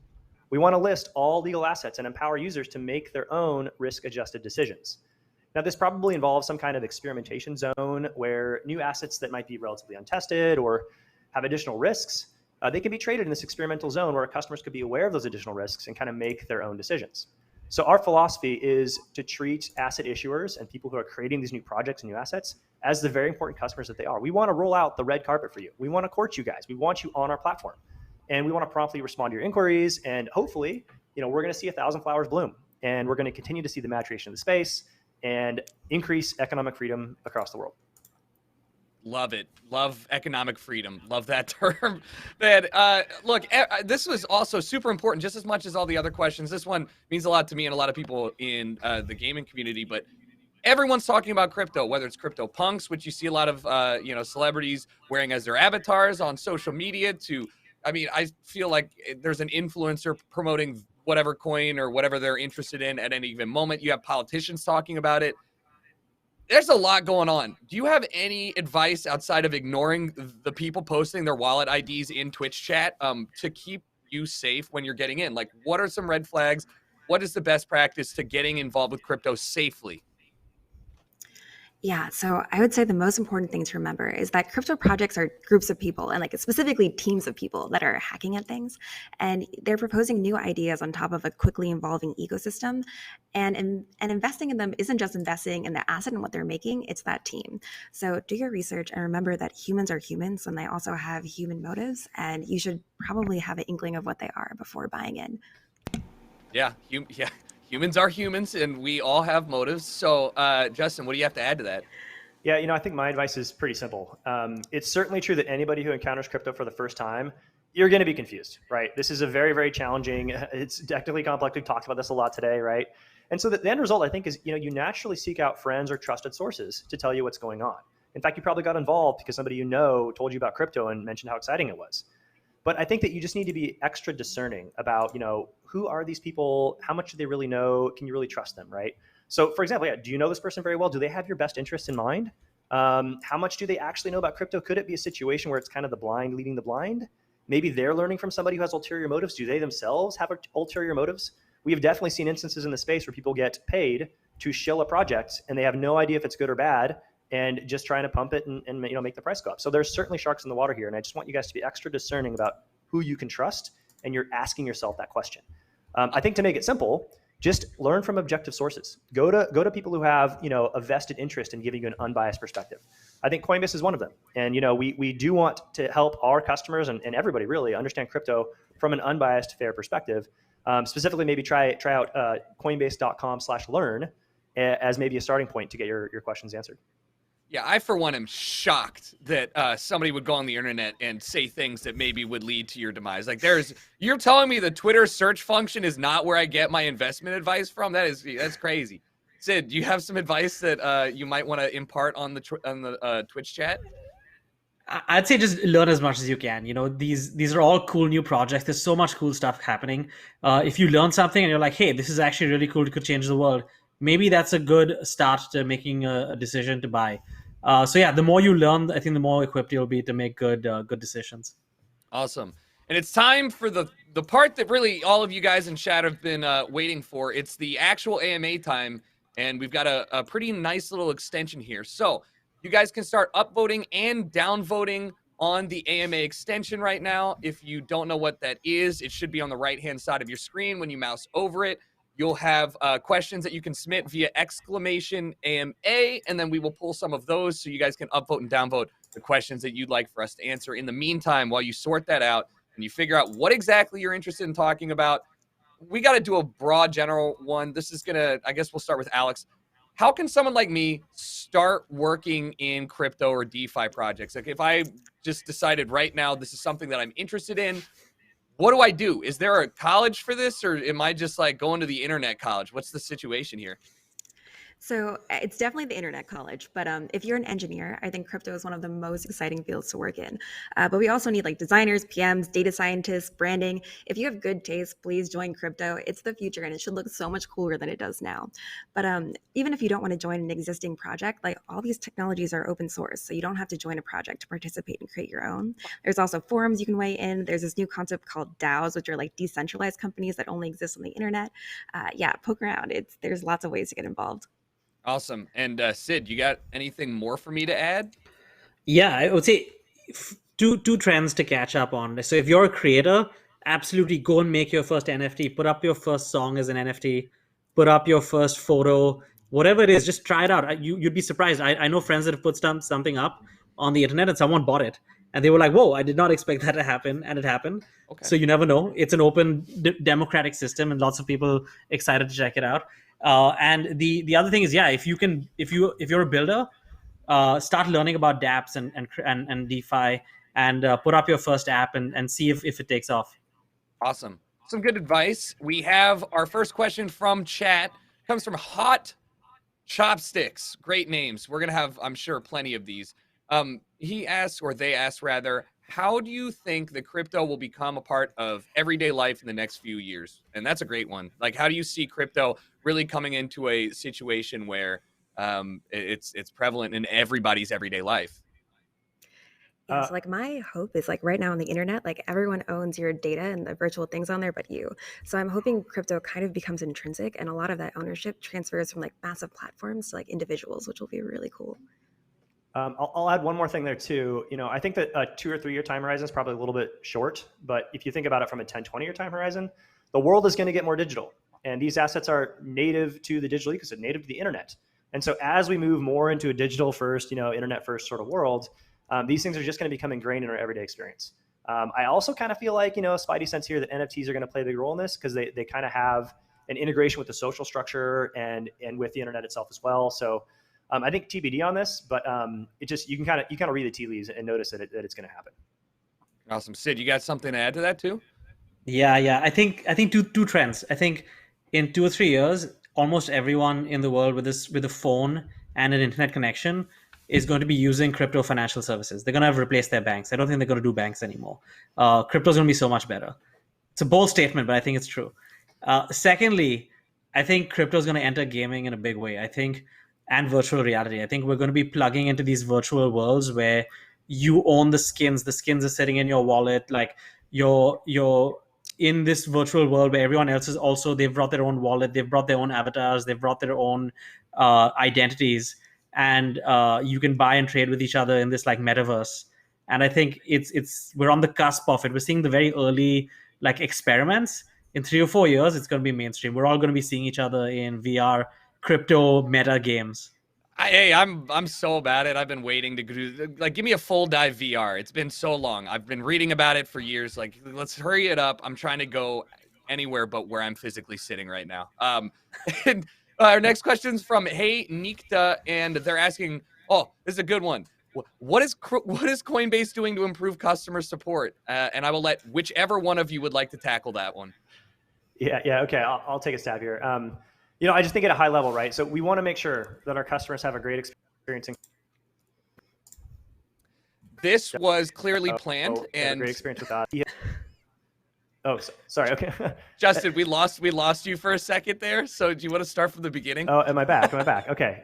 We want to list all legal assets and empower users to make their own risk-adjusted decisions. Now, this probably involves some kind of experimentation zone where new assets that might be relatively untested or have additional risks, they can be traded in this experimental zone where customers could be aware of those additional risks and kind of make their own decisions. So our philosophy is to treat asset issuers and people who are creating these new projects and new assets as the very important customers that they are. We want to roll out the red carpet for you. We want to court you guys. We want you on our platform. And we want to promptly respond to your inquiries. And hopefully, we're going to see 1,000 flowers bloom. And we're going to continue to see the maturation of the space and increase economic freedom across the world. Love it. Love economic freedom. Love that term. Man, look, this was also super important, just as much as all the other questions. This one means a lot to me and a lot of people in the gaming community. But everyone's talking about crypto, whether it's crypto punks, which you see a lot of celebrities wearing as their avatars on social media, to, I feel like there's an influencer promoting whatever coin or whatever they're interested in at any given moment. You have politicians talking about it. There's a lot going on. Do you have any advice outside of ignoring the people posting their wallet IDs in Twitch chat to keep you safe when you're getting in? Like, what are some red flags? What is the best practice to getting involved with crypto safely? Yeah, so I would say the most important thing to remember is that crypto projects are groups of people and specifically teams of people that are hacking at things. And they're proposing new ideas on top of a quickly evolving ecosystem. And investing in them isn't just investing in the asset and what they're making, it's that team. So do your research and remember that humans are humans and they also have human motives. And you should probably have an inkling of what they are before buying in. Yeah. Humans are humans, and we all have motives. So, Justin, what do you have to add to that? Yeah, I think my advice is pretty simple. It's certainly true that anybody who encounters crypto for the first time, you're going to be confused, right? This is a very, very challenging, it's technically complex. We've talked about this a lot today, right? And so the end result, I think, is, you naturally seek out friends or trusted sources to tell you what's going on. In fact, you probably got involved because somebody told you about crypto and mentioned how exciting it was. But I think that you just need to be extra discerning about, who are these people? How much do they really know? Can you really trust them, right? So, for example, do you know this person very well? Do they have your best interests in mind? How much do they actually know about crypto? Could it be a situation where it's kind of the blind leading the blind? Maybe they're learning from somebody who has ulterior motives. Do they themselves have ulterior motives? We have definitely seen instances in the space where people get paid to shill a project and they have no idea if it's good or bad, and just trying to pump it and make the price go up. So there's certainly sharks in the water here. And I just want you guys to be extra discerning about who you can trust. And you're asking yourself that question. I think to make it simple, just learn from objective sources. Go to people who have, a vested interest in giving you an unbiased perspective. I think Coinbase is one of them. And, we do want to help our customers and everybody really understand crypto from an unbiased, fair perspective. Specifically, maybe try out coinbase.com/learn as maybe a starting point to get your questions answered. Yeah, I, for one, am shocked that somebody would go on the internet and say things that maybe would lead to your demise. Like, you're telling me the Twitter search function is not where I get my investment advice from? That's crazy. Sid, do you have some advice that you might want to impart on the Twitch chat? I'd say just learn as much as you can. These are all cool new projects. There's so much cool stuff happening. If you learn something and you're like, hey, this is actually really cool, it could change the world, maybe that's a good start to making a decision to buy. So yeah, the more you learn, I think the more equipped you'll be to make good decisions. Awesome. And it's time for the part that really all of you guys in chat have been waiting for. It's the actual AMA time, and we've got a pretty nice little extension here. So you guys can start upvoting and downvoting on the AMA extension right now. If you don't know what that is, it should be on the right-hand side of your screen when you mouse over it. You'll have questions that you can submit via !AMA, and then we will pull some of those so you guys can upvote and downvote the questions that you'd like for us to answer. In the meantime, while you sort that out and you figure out what exactly you're interested in talking about, we got to do a broad general one. This is going to, I guess we'll start with Alex. how can someone like me start working in crypto or DeFi projects? Like if I just decided right now this is something that I'm interested in, what do I do? Is there a college for this, or am I just like going to the internet college? What's the situation here? So it's definitely the internet college, but if you're an engineer, I think crypto is one of the most exciting fields to work in. But we also need like designers, PMs, data scientists, branding. If you have good taste, please join crypto. It's the future, and it should look so much cooler than it does now. But even if you don't want to join an existing project, like all these technologies are open source, so you don't have to join a project to participate and create your own. There's also forums you can weigh in. There's this new concept called DAOs, which are like decentralized companies that only exist on the internet. Yeah, poke around. There's lots of ways to get involved. Awesome. And Sid, you got anything more for me to add? Yeah, I would say two trends to catch up on. So if you're a creator, absolutely go and make your first NFT, put up your first song as an NFT, put up your first photo, whatever it is, just try it out. You'd be surprised. I know friends that have put something up on the internet and someone bought it. And they were like, whoa, I did not expect that to happen. And it happened. Okay. So you never know. It's an open democratic system and lots of people excited to check it out. And the other thing is, yeah, if you're a builder, start learning about dApps and DeFi, and put up your first app and see if it takes off. Awesome. Some good advice. We have our first question from chat. Comes from Hot Chopsticks. Great names. We're gonna have, I'm sure, plenty of these. He asks, or they ask rather, how do you think the crypto will become a part of everyday life in the next few years? And that's a great one. Like, how do you see crypto really coming into a situation where it's prevalent in everybody's everyday life? Yeah, so like my hope is like right now on the internet, like everyone owns your data and the virtual things on there but you. So I'm hoping crypto kind of becomes intrinsic, and a lot of that ownership transfers from like massive platforms to like individuals, which will be really cool. I'll add one more thing there too. I think that a 2 or 3 year time horizon is probably a little bit short, but if you think about it from a 10, 20 year time horizon, the world is going to get more digital, and these assets are native to the digital ecosystem, native to the internet. And so as we move more into a digital first, internet first sort of world, these things are just going to become ingrained in our everyday experience. I also kind of feel like, spidey sense here that NFTs are going to play a big role in this, because they kind of have an integration with the social structure and with the internet itself as well. So I think TBD on this, but it just, you kind of read the tea leaves and notice that it's going to happen. Awesome. Sid, you got something to add to that too? Yeah. I think two trends. I think in 2 or 3 years, almost everyone in the world with a phone and an internet connection is going to be using crypto financial services. They're going to have replaced their banks. I don't think they're going to do banks anymore. Crypto is going to be so much better. It's a bold statement, but I think it's true. Secondly, I think crypto is going to enter gaming in a big way. And virtual reality. I think we're going to be plugging into these virtual worlds where you own the skins. The skins are sitting in your wallet. Like you're in this virtual world where everyone else is also, they've brought their own wallet. They've brought their own avatars. They've brought their own identities. And you can buy and trade with each other in this like metaverse. And I think we're on the cusp of it. We're seeing the very early like experiments. In 3 or 4 years, it's going to be mainstream. We're all going to be seeing each other in VR crypto meta games. Hey, I'm so about it. I've been waiting to do, like, give me a full dive VR. It's been so long. I've been reading about it for years. Like, let's hurry it up. I'm trying to go anywhere but where I'm physically sitting right now. And our next question's from Hey Nikta, and they're asking, oh, this is a good one. What is Coinbase doing to improve customer support? And I will let whichever one of you would like to tackle that one. Yeah. Okay. I'll take a stab here. I just think at a high level, right? So we want to make sure that our customers have a great experience. This was clearly planned, and a great experience with that. Yeah. Oh, sorry. Okay. Justin, we lost you for a second there. So do you want to start from the beginning? Oh, am I back? Okay.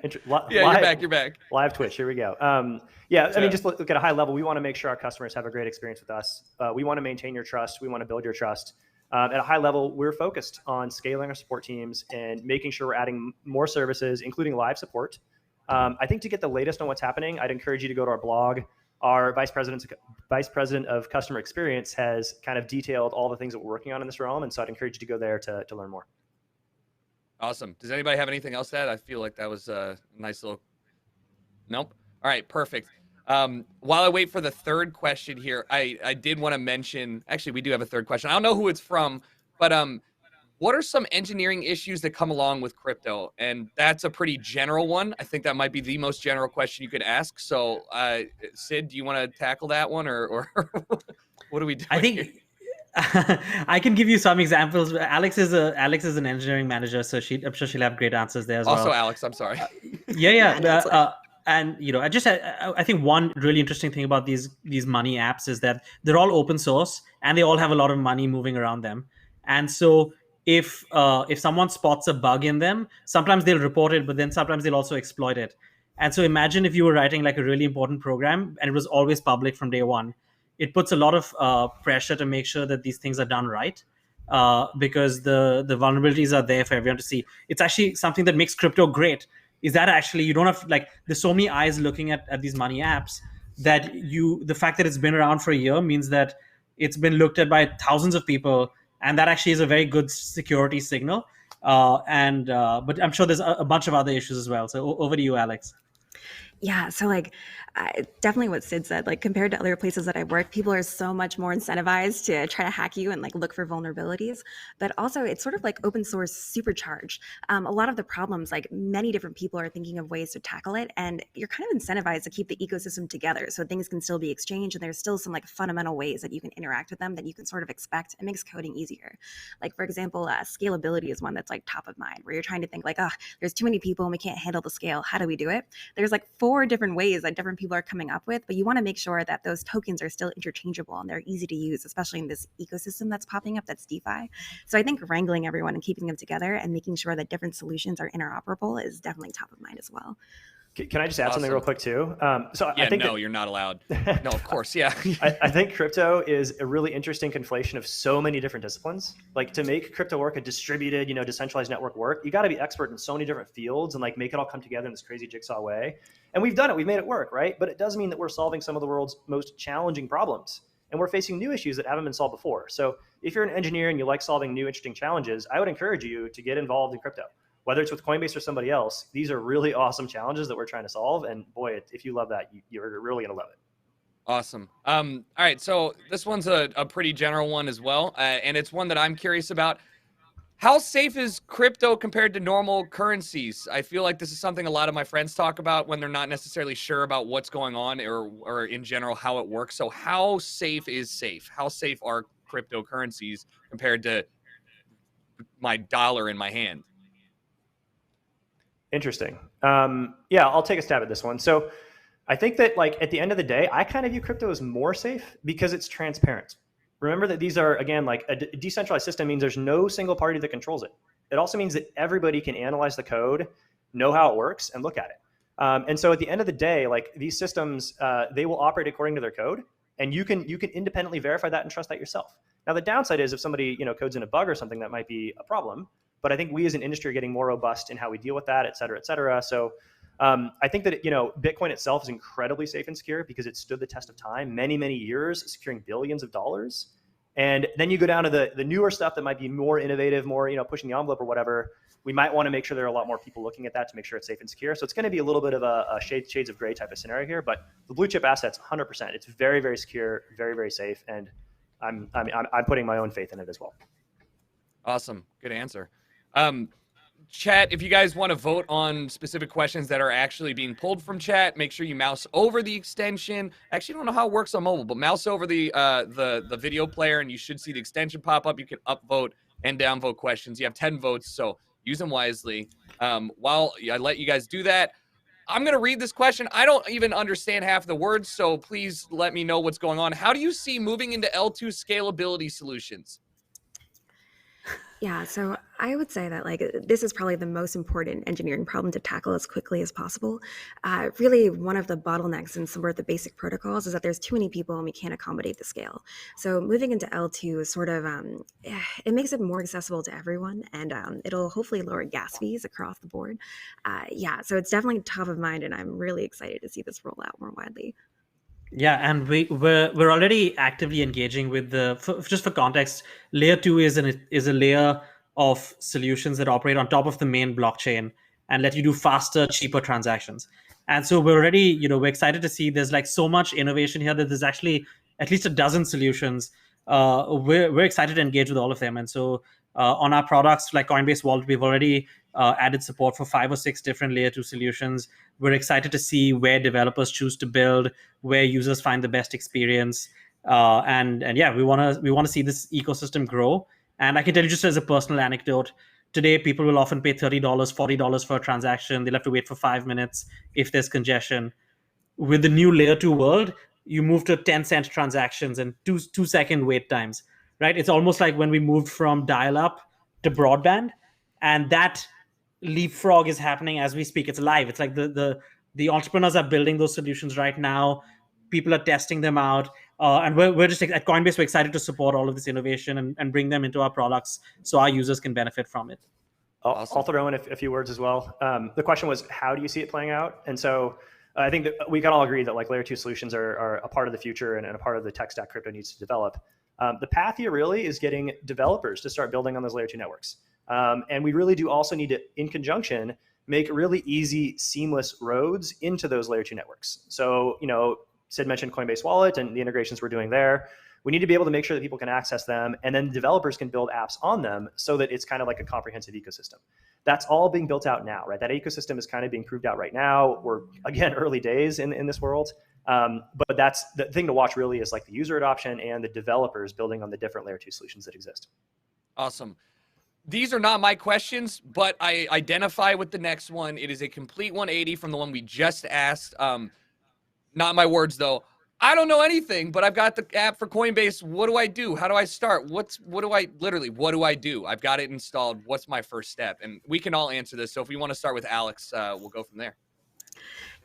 You're back. Live Twitch. Here we go. I mean, just look at a high level. We want to make sure our customers have a great experience with us. We want to maintain your trust. We want to build your trust. At a high level, we're focused on scaling our support teams and making sure we're adding more services, including live support. I think to get the latest on what's happening, I'd encourage you to go to our blog. Our vice president of customer experience has kind of detailed all the things that we're working on in this realm, and so I'd encourage you to go there to learn more. Awesome. Does anybody have anything else to add? I feel like that was a nice little. Nope. All right. Perfect. While I wait for the third question here, I did want to mention, actually, we do have a third question. I don't know who it's from, but what are some engineering issues that come along with crypto? And that's a pretty general one. I think that might be the most general question you could ask. So, Sid, do you want to tackle that one, or what are we doing I think here? I can give you some examples. Alex is an engineering manager, so I'm sure she'll have great answers there as Also, well. Alex, I'm sorry. Yeah, Yeah, no, it's like- and I think one really interesting thing about these money apps is that they're all open source and they all have a lot of money moving around them. And so if someone spots a bug in them, sometimes they'll report it, but then sometimes they'll also exploit it. And so imagine if you were writing like a really important program and it was always public from day one. It puts a lot of pressure to make sure that these things are done right, because the vulnerabilities are there for everyone to see. It's actually something that makes crypto great. Is that actually you don't have like there's so many eyes looking at these money apps that the fact that it's been around for a year means that it's been looked at by thousands of people, and that actually is a very good security signal. But I'm sure there's a bunch of other issues as well. So over to you, Alex. Yeah, so like definitely what Sid said, like compared to other places that I've worked, people are so much more incentivized to try to hack you and like look for vulnerabilities. But also it's sort of like open source supercharged. A lot of the problems, like many different people are thinking of ways to tackle it, and you're kind of incentivized to keep the ecosystem together so things can still be exchanged and there's still some like fundamental ways that you can interact with them that you can sort of expect. It makes coding easier. Like for example, scalability is one that's like top of mind, where you're trying to think like, oh, there's too many people and we can't handle the scale. How do we do it? There's like 4 different ways that different people are coming up with, but you want to make sure that those tokens are still interchangeable and they're easy to use, especially in this ecosystem that's popping up, that's DeFi. So I think wrangling everyone and keeping them together and making sure that different solutions are interoperable is definitely top of mind as well. Can I just add something real quick too? I think you're not allowed. No, of course, yeah. I think crypto is a really interesting conflation of so many different disciplines. Like to make crypto work, a distributed, decentralized network work, you got to be expert in so many different fields and like make it all come together in this crazy jigsaw way. And we've done it. We've made it work, right? But it does mean that we're solving some of the world's most challenging problems, and we're facing new issues that haven't been solved before. So if you're an engineer and you like solving new, interesting challenges, I would encourage you to get involved in crypto. Whether it's with Coinbase or somebody else, these are really awesome challenges that we're trying to solve. And boy, if you love that, you're really going to love it. Awesome. All right. So this one's a pretty general one as well. And it's one that I'm curious about. How safe is crypto compared to normal currencies? I feel like this is something a lot of my friends talk about when they're not necessarily sure about what's going on or in general how it works. So how safe is safe? How safe are cryptocurrencies compared to my dollar in my hand? Interesting. Yeah, I'll take a stab at this one. So I think that like at the end of the day, I kind of view crypto as more safe because it's transparent. Remember that these are, again, like a decentralized system means there's no single party that controls it. It also means that everybody can analyze the code, know how it works, and look at it. And so at the end of the day, like these systems, they will operate according to their code, and you can independently verify that and trust that yourself. Now, the downside is if somebody codes in a bug or something, that might be a problem. But I think we as an industry are getting more robust in how we deal with that, et cetera, et cetera. So I think that Bitcoin itself is incredibly safe and secure because it stood the test of time, many, many years, securing billions of dollars. And then you go down to the newer stuff that might be more innovative, more pushing the envelope or whatever. We might want to make sure there are a lot more people looking at that to make sure it's safe and secure. So it's going to be a little bit of a shades of gray type of scenario here. But the blue chip assets, 100%, it's very, very secure, very, very safe, and I'm putting my own faith in it as well. Awesome, good answer. Chat, if you guys want to vote on specific questions that are actually being pulled from chat, make sure you mouse over the extension. Actually, I don't know how it works on mobile, but mouse over the video player and you should see the extension pop up. You can upvote and downvote questions. You have 10 votes, so use them wisely. While I let you guys do that, I'm going to read this question. I don't even understand half the words, so please let me know what's going on. How do you see moving into L2 scalability solutions? Yeah, so I would say that like this is probably the most important engineering problem to tackle as quickly as possible. Really, one of the bottlenecks in some of the basic protocols is that there's too many people and we can't accommodate the scale. So moving into L2 is sort of, it makes it more accessible to everyone, and it'll hopefully lower gas fees across the board. Yeah, so it's definitely top of mind, and I'm really excited to see this roll out more widely. Yeah, and we're already actively engaging with just for context, layer 2 is a layer of solutions that operate on top of the main blockchain and let you do faster, cheaper transactions. And so we're already, we're excited to see there's like so much innovation here that there's actually at least a dozen solutions. We're excited to engage with all of them. And so On our products like Coinbase Wallet, we've already added support for 5 or 6 different layer 2 solutions. We're excited to see where developers choose to build, where users find the best experience. And yeah, we want to see this ecosystem grow. And I can tell you just as a personal anecdote, today people will often pay $30, $40 for a transaction. They'll have to wait for 5 minutes if there's congestion. With the new layer 2 world, you move to 10-cent transactions and 2-second wait times, right? It's almost like when we moved from dial-up to broadband, and that leapfrog is happening as we speak. It's live. It's like the entrepreneurs are building those solutions right now. People are testing them out. And we're just at Coinbase, we're excited to support all of this innovation and bring them into our products so our users can benefit from it. I'll throw in a few words as well. The question was, how do you see it playing out? And so I think that we can all agree that like layer 2 solutions are a part of the future and a part of the tech stack crypto needs to develop. The path here really is getting developers to start building on those layer 2 networks. And we really do also need to, in conjunction, make really easy, seamless roads into those layer 2 networks. So, Sid mentioned Coinbase Wallet and the integrations we're doing there. We need to be able to make sure that people can access them, and then developers can build apps on them so that it's kind of like a comprehensive ecosystem. That's all being built out now, right? That ecosystem is kind of being proved out right now. We're, again, early days in this world. But that's the thing to watch really is like the user adoption and the developers building on the different layer 2 solutions that exist. Awesome. These are not my questions, but I identify with the next one. It is a complete 180 from the one we just asked. Not my words, though. I don't know anything, but I've got the app for Coinbase. What do I do? How do I start? What do I do? I've got it installed. What's my first step? And we can all answer this. So if we want to start with Alex, we'll go from there.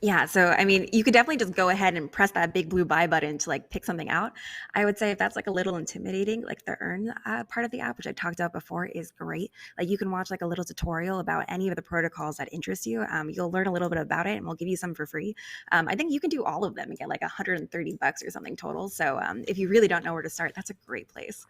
Yeah, so I mean, you could definitely just go ahead and press that big blue buy button to like pick something out. I would say if that's like a little intimidating, like the earn part of the app, which I talked about before, is great. Like you can watch like a little tutorial about any of the protocols that interest you. You'll learn a little bit about it, and we'll give you some for free. I think you can do all of them and get like $130 or something total. So if you really don't know where to start, that's a great place.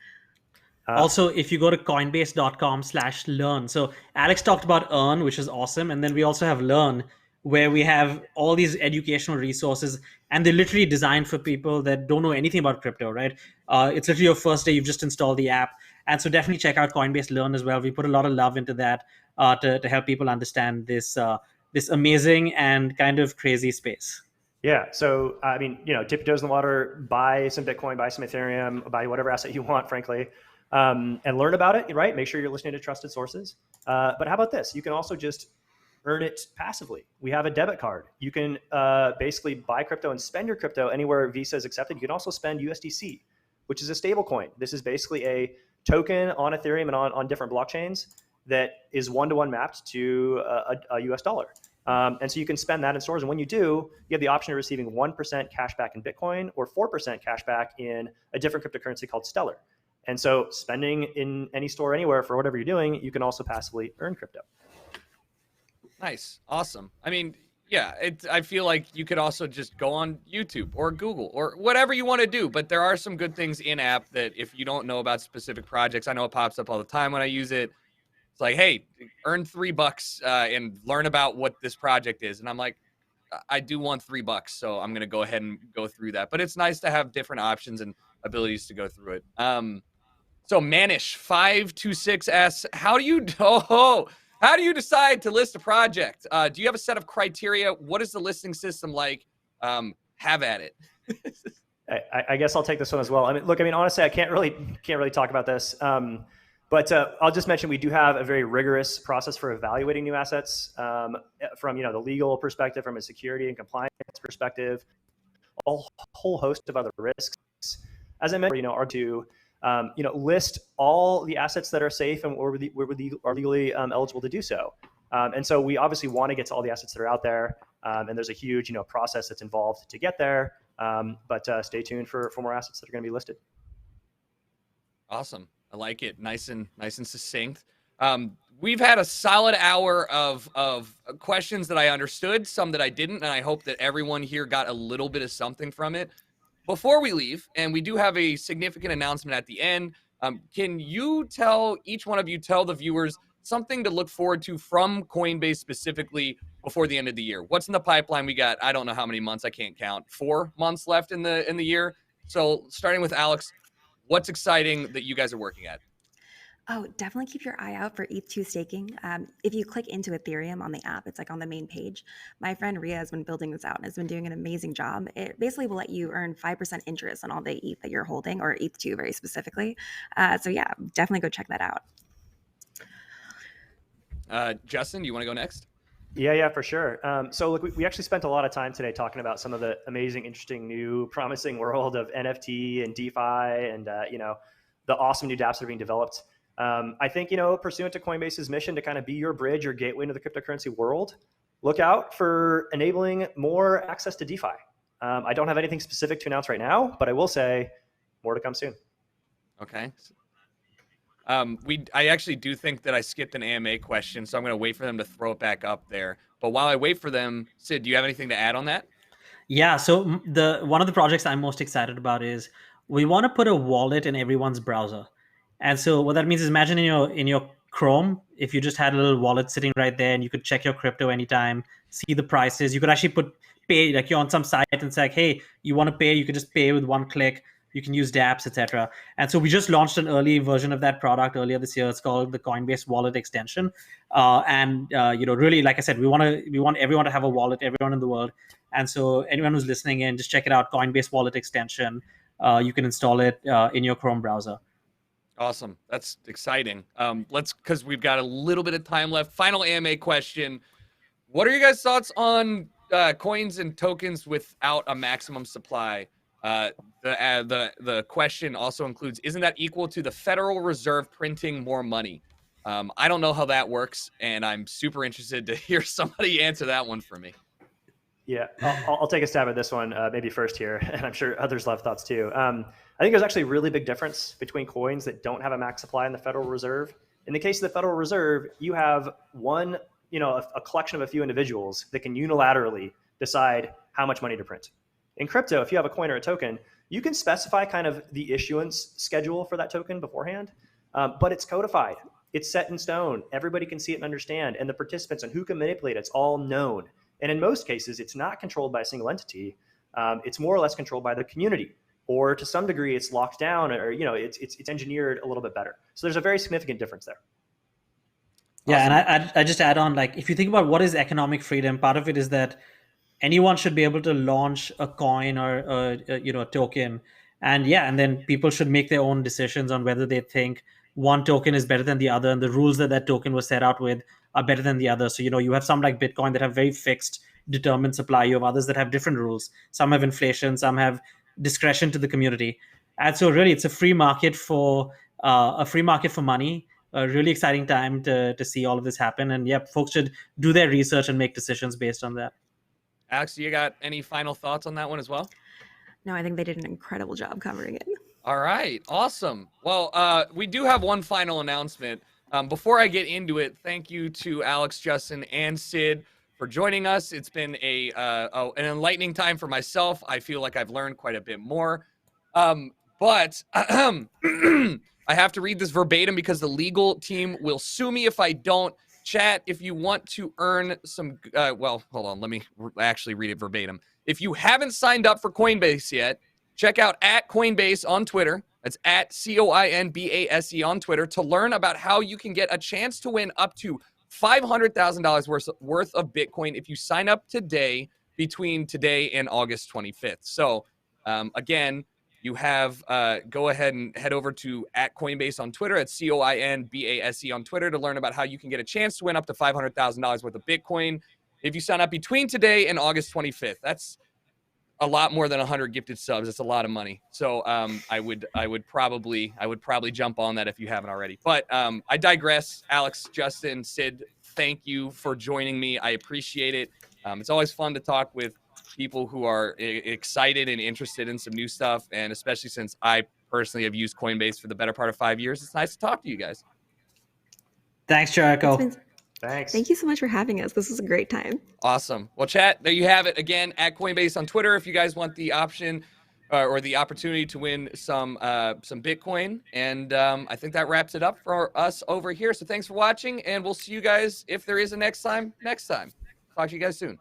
Also, if you go to coinbase.com/learn. So Alex talked about earn, which is awesome. And then we also have learn, where we have all these educational resources, and they're literally designed for people that don't know anything about crypto, right? It's literally your first day, you've just installed the app. And so definitely check out Coinbase Learn as well. We put a lot of love into that to help people understand this amazing and kind of crazy space. Yeah. So, I mean, dip your toes in the water, buy some Bitcoin, buy some Ethereum, buy whatever asset you want, frankly, and learn about it, right? Make sure you're listening to trusted sources. But how about this? You can also just earn it passively. We have a debit card. You can basically buy crypto and spend your crypto anywhere Visa is accepted. You can also spend USDC, which is a stable coin. This is basically a token on Ethereum and on different blockchains that is one-to-one mapped to a US dollar. And so you can spend that in stores. And when you do, you have the option of receiving 1% cash back in Bitcoin or 4% cash back in a different cryptocurrency called Stellar. And so spending in any store anywhere for whatever you're doing, you can also passively earn crypto. Nice. Awesome. I mean, yeah, I feel like you could also just go on YouTube or Google or whatever you want to do. But there are some good things in app that if you don't know about specific projects, I know it pops up all the time when I use it. It's like, hey, earn $3 and learn about what this project is. And I'm like, I do want $3, so I'm going to go ahead and go through that. But it's nice to have different options and abilities to go through it. So Manish526 asks, how do you decide to list a project? Do you have a set of criteria? What is the listing system like? Have at it. I guess I'll take this one as well. I mean, honestly, I can't really talk about this. But I'll just mention we do have a very rigorous process for evaluating new assets from the legal perspective, from a security and compliance perspective, a whole host of other risks. As I mentioned, are to list all the assets that are safe and are legally eligible to do so. And so we obviously want to get to all the assets that are out there. And there's a huge process that's involved to get there. But stay tuned for more assets that are going to be listed. Awesome. I like it. Nice and succinct. We've had a solid hour of questions that I understood, some that I didn't, and I hope that everyone here got a little bit of something from it. Before we leave, and we do have a significant announcement at the end, can you each one of you tell the viewers something to look forward to from Coinbase specifically before the end of the year? What's in the pipeline? We got, I don't know how many months, I can't count, 4 months left in the year. So starting with Alex, what's exciting that you guys are working at? Oh, definitely keep your eye out for ETH2 staking. If you click into Ethereum on the app, it's like on the main page. My friend Ria has been building this out and has been doing an amazing job. It basically will let you earn 5% interest on all the ETH that you're holding, or ETH2 very specifically. So yeah, definitely go check that out. Justin, do you want to go next? Yeah, for sure. So look, we actually spent a lot of time today talking about some of the amazing, interesting, new, promising world of NFT and DeFi, and the awesome new dApps that are being developed. I think pursuant to Coinbase's mission to kind of be your bridge, your gateway into the cryptocurrency world, look out for enabling more access to DeFi. I don't have anything specific to announce right now, but I will say more to come soon. Okay. I actually do think that I skipped an AMA question, so I'm going to wait for them to throw it back up there. But while I wait for them, Sid, do you have anything to add on that? Yeah, so one of the projects I'm most excited about is we want to put a wallet in everyone's browser. And so what that means is, imagine in your Chrome, if you just had a little wallet sitting right there and you could check your crypto anytime, see the prices. You could actually pay, like you're on some site and it's like, hey, you want to pay, you could just pay with one click. You can use dApps, etc. And so we just launched an early version of that product earlier this year. It's called the Coinbase Wallet Extension. Really, like I said, we want everyone to have a wallet, everyone in the world. And so anyone who's listening in, just check it out, Coinbase Wallet Extension. You can install it in your Chrome browser. Awesome. That's exciting. Because we've got a little bit of time left. Final AMA question. What are your guys' thoughts on coins and tokens without a maximum supply? The question also includes, isn't that equal to the Federal Reserve printing more money? I don't know how that works, and I'm super interested to hear somebody answer that one for me. Yeah, I'll take a stab at this one maybe first here, and I'm sure others will have thoughts too. I think there's actually a really big difference between coins that don't have a max supply in the Federal Reserve. In the case of the Federal Reserve, you have a collection of a few individuals that can unilaterally decide how much money to print. In crypto, if you have a coin or a token, you can specify kind of the issuance schedule for that token beforehand, but it's codified. It's set in stone. Everybody can see it and understand, and the participants and who can manipulate it's all known. And in most cases, it's not controlled by a single entity. It's more or less controlled by the community, or to some degree, it's locked down, or it's engineered a little bit better. So there's a very significant difference there. Yeah, awesome. And I just add on, like, if you think about what is economic freedom, part of it is that anyone should be able to launch a coin or a token, and then people should make their own decisions on whether they think one token is better than the other, and the rules that token was set out with are better than the other. So you have some like Bitcoin that have very fixed, determined supply. You have others that have different rules. Some have inflation, some have discretion to the community. And so really, it's a free market for money. A really exciting time to see all of this happen. And folks should do their research and make decisions based on that. Alex, you got any final thoughts on that one as well? No, I think they did an incredible job covering it. All right, awesome. Well, we do have one final announcement. Before I get into it, thank you to Alex, Justin, and Sid for joining us. It's been an enlightening time for myself. I feel like I've learned quite a bit more. But I have to read this verbatim because the legal team will sue me if I don't. Chat, if you want to earn some, hold on, let me actually read it verbatim. If you haven't signed up for Coinbase yet, check out @Coinbase on Twitter. That's @COINBASE on Twitter to learn about how you can get a chance to win up to $500,000 worth of Bitcoin if you sign up today between today and August 25th. So, again, you have go ahead and head over to @Coinbase on Twitter, at COINBASE on Twitter, to learn about how you can get a chance to win up to $500,000 worth of Bitcoin if you sign up between today and August 25th. That's a lot more than 100 gifted subs. It's a lot of money. So I would probably jump on that if you haven't already. But I digress. Alex, Justin, Sid, thank you for joining me. I appreciate it. It's always fun to talk with people who are excited and interested in some new stuff, and especially since I personally have used Coinbase for the better part of 5 years, it's nice to talk to you guys. Thanks, Jericho. Thanks. Thank you so much for having us. This was a great time. Awesome. Well, chat, there you have it. Again, @Coinbase on Twitter if you guys want the option or the opportunity to win some Bitcoin. And I think that wraps it up for us over here. So thanks for watching, and we'll see you guys if there is a next time. Talk to you guys soon.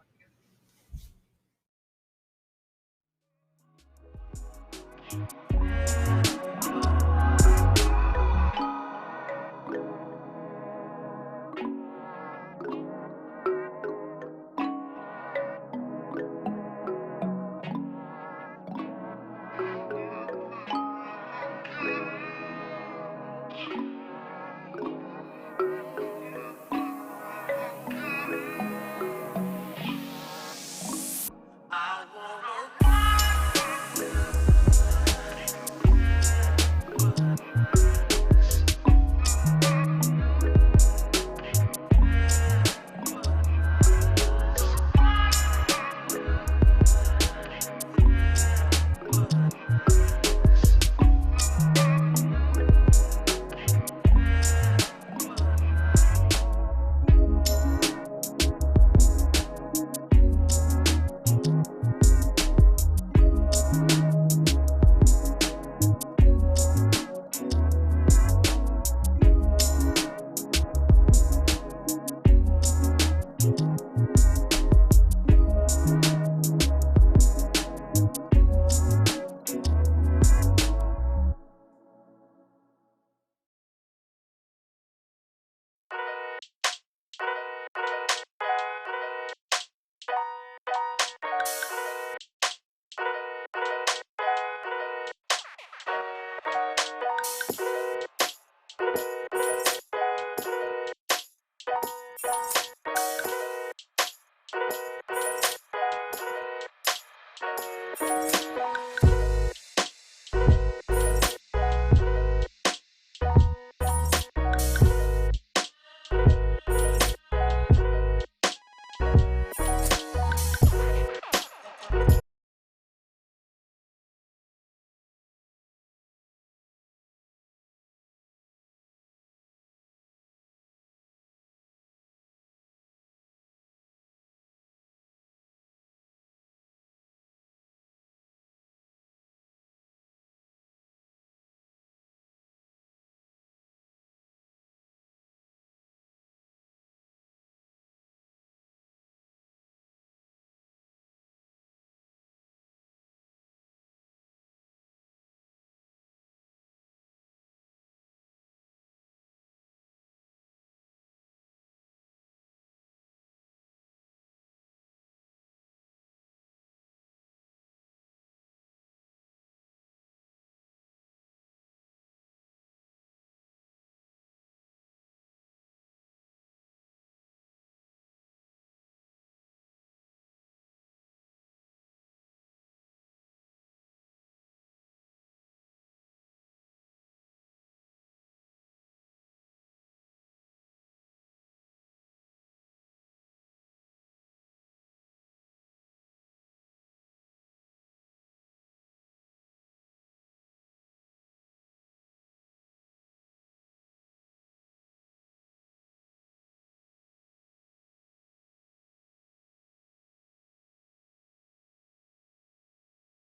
Bye.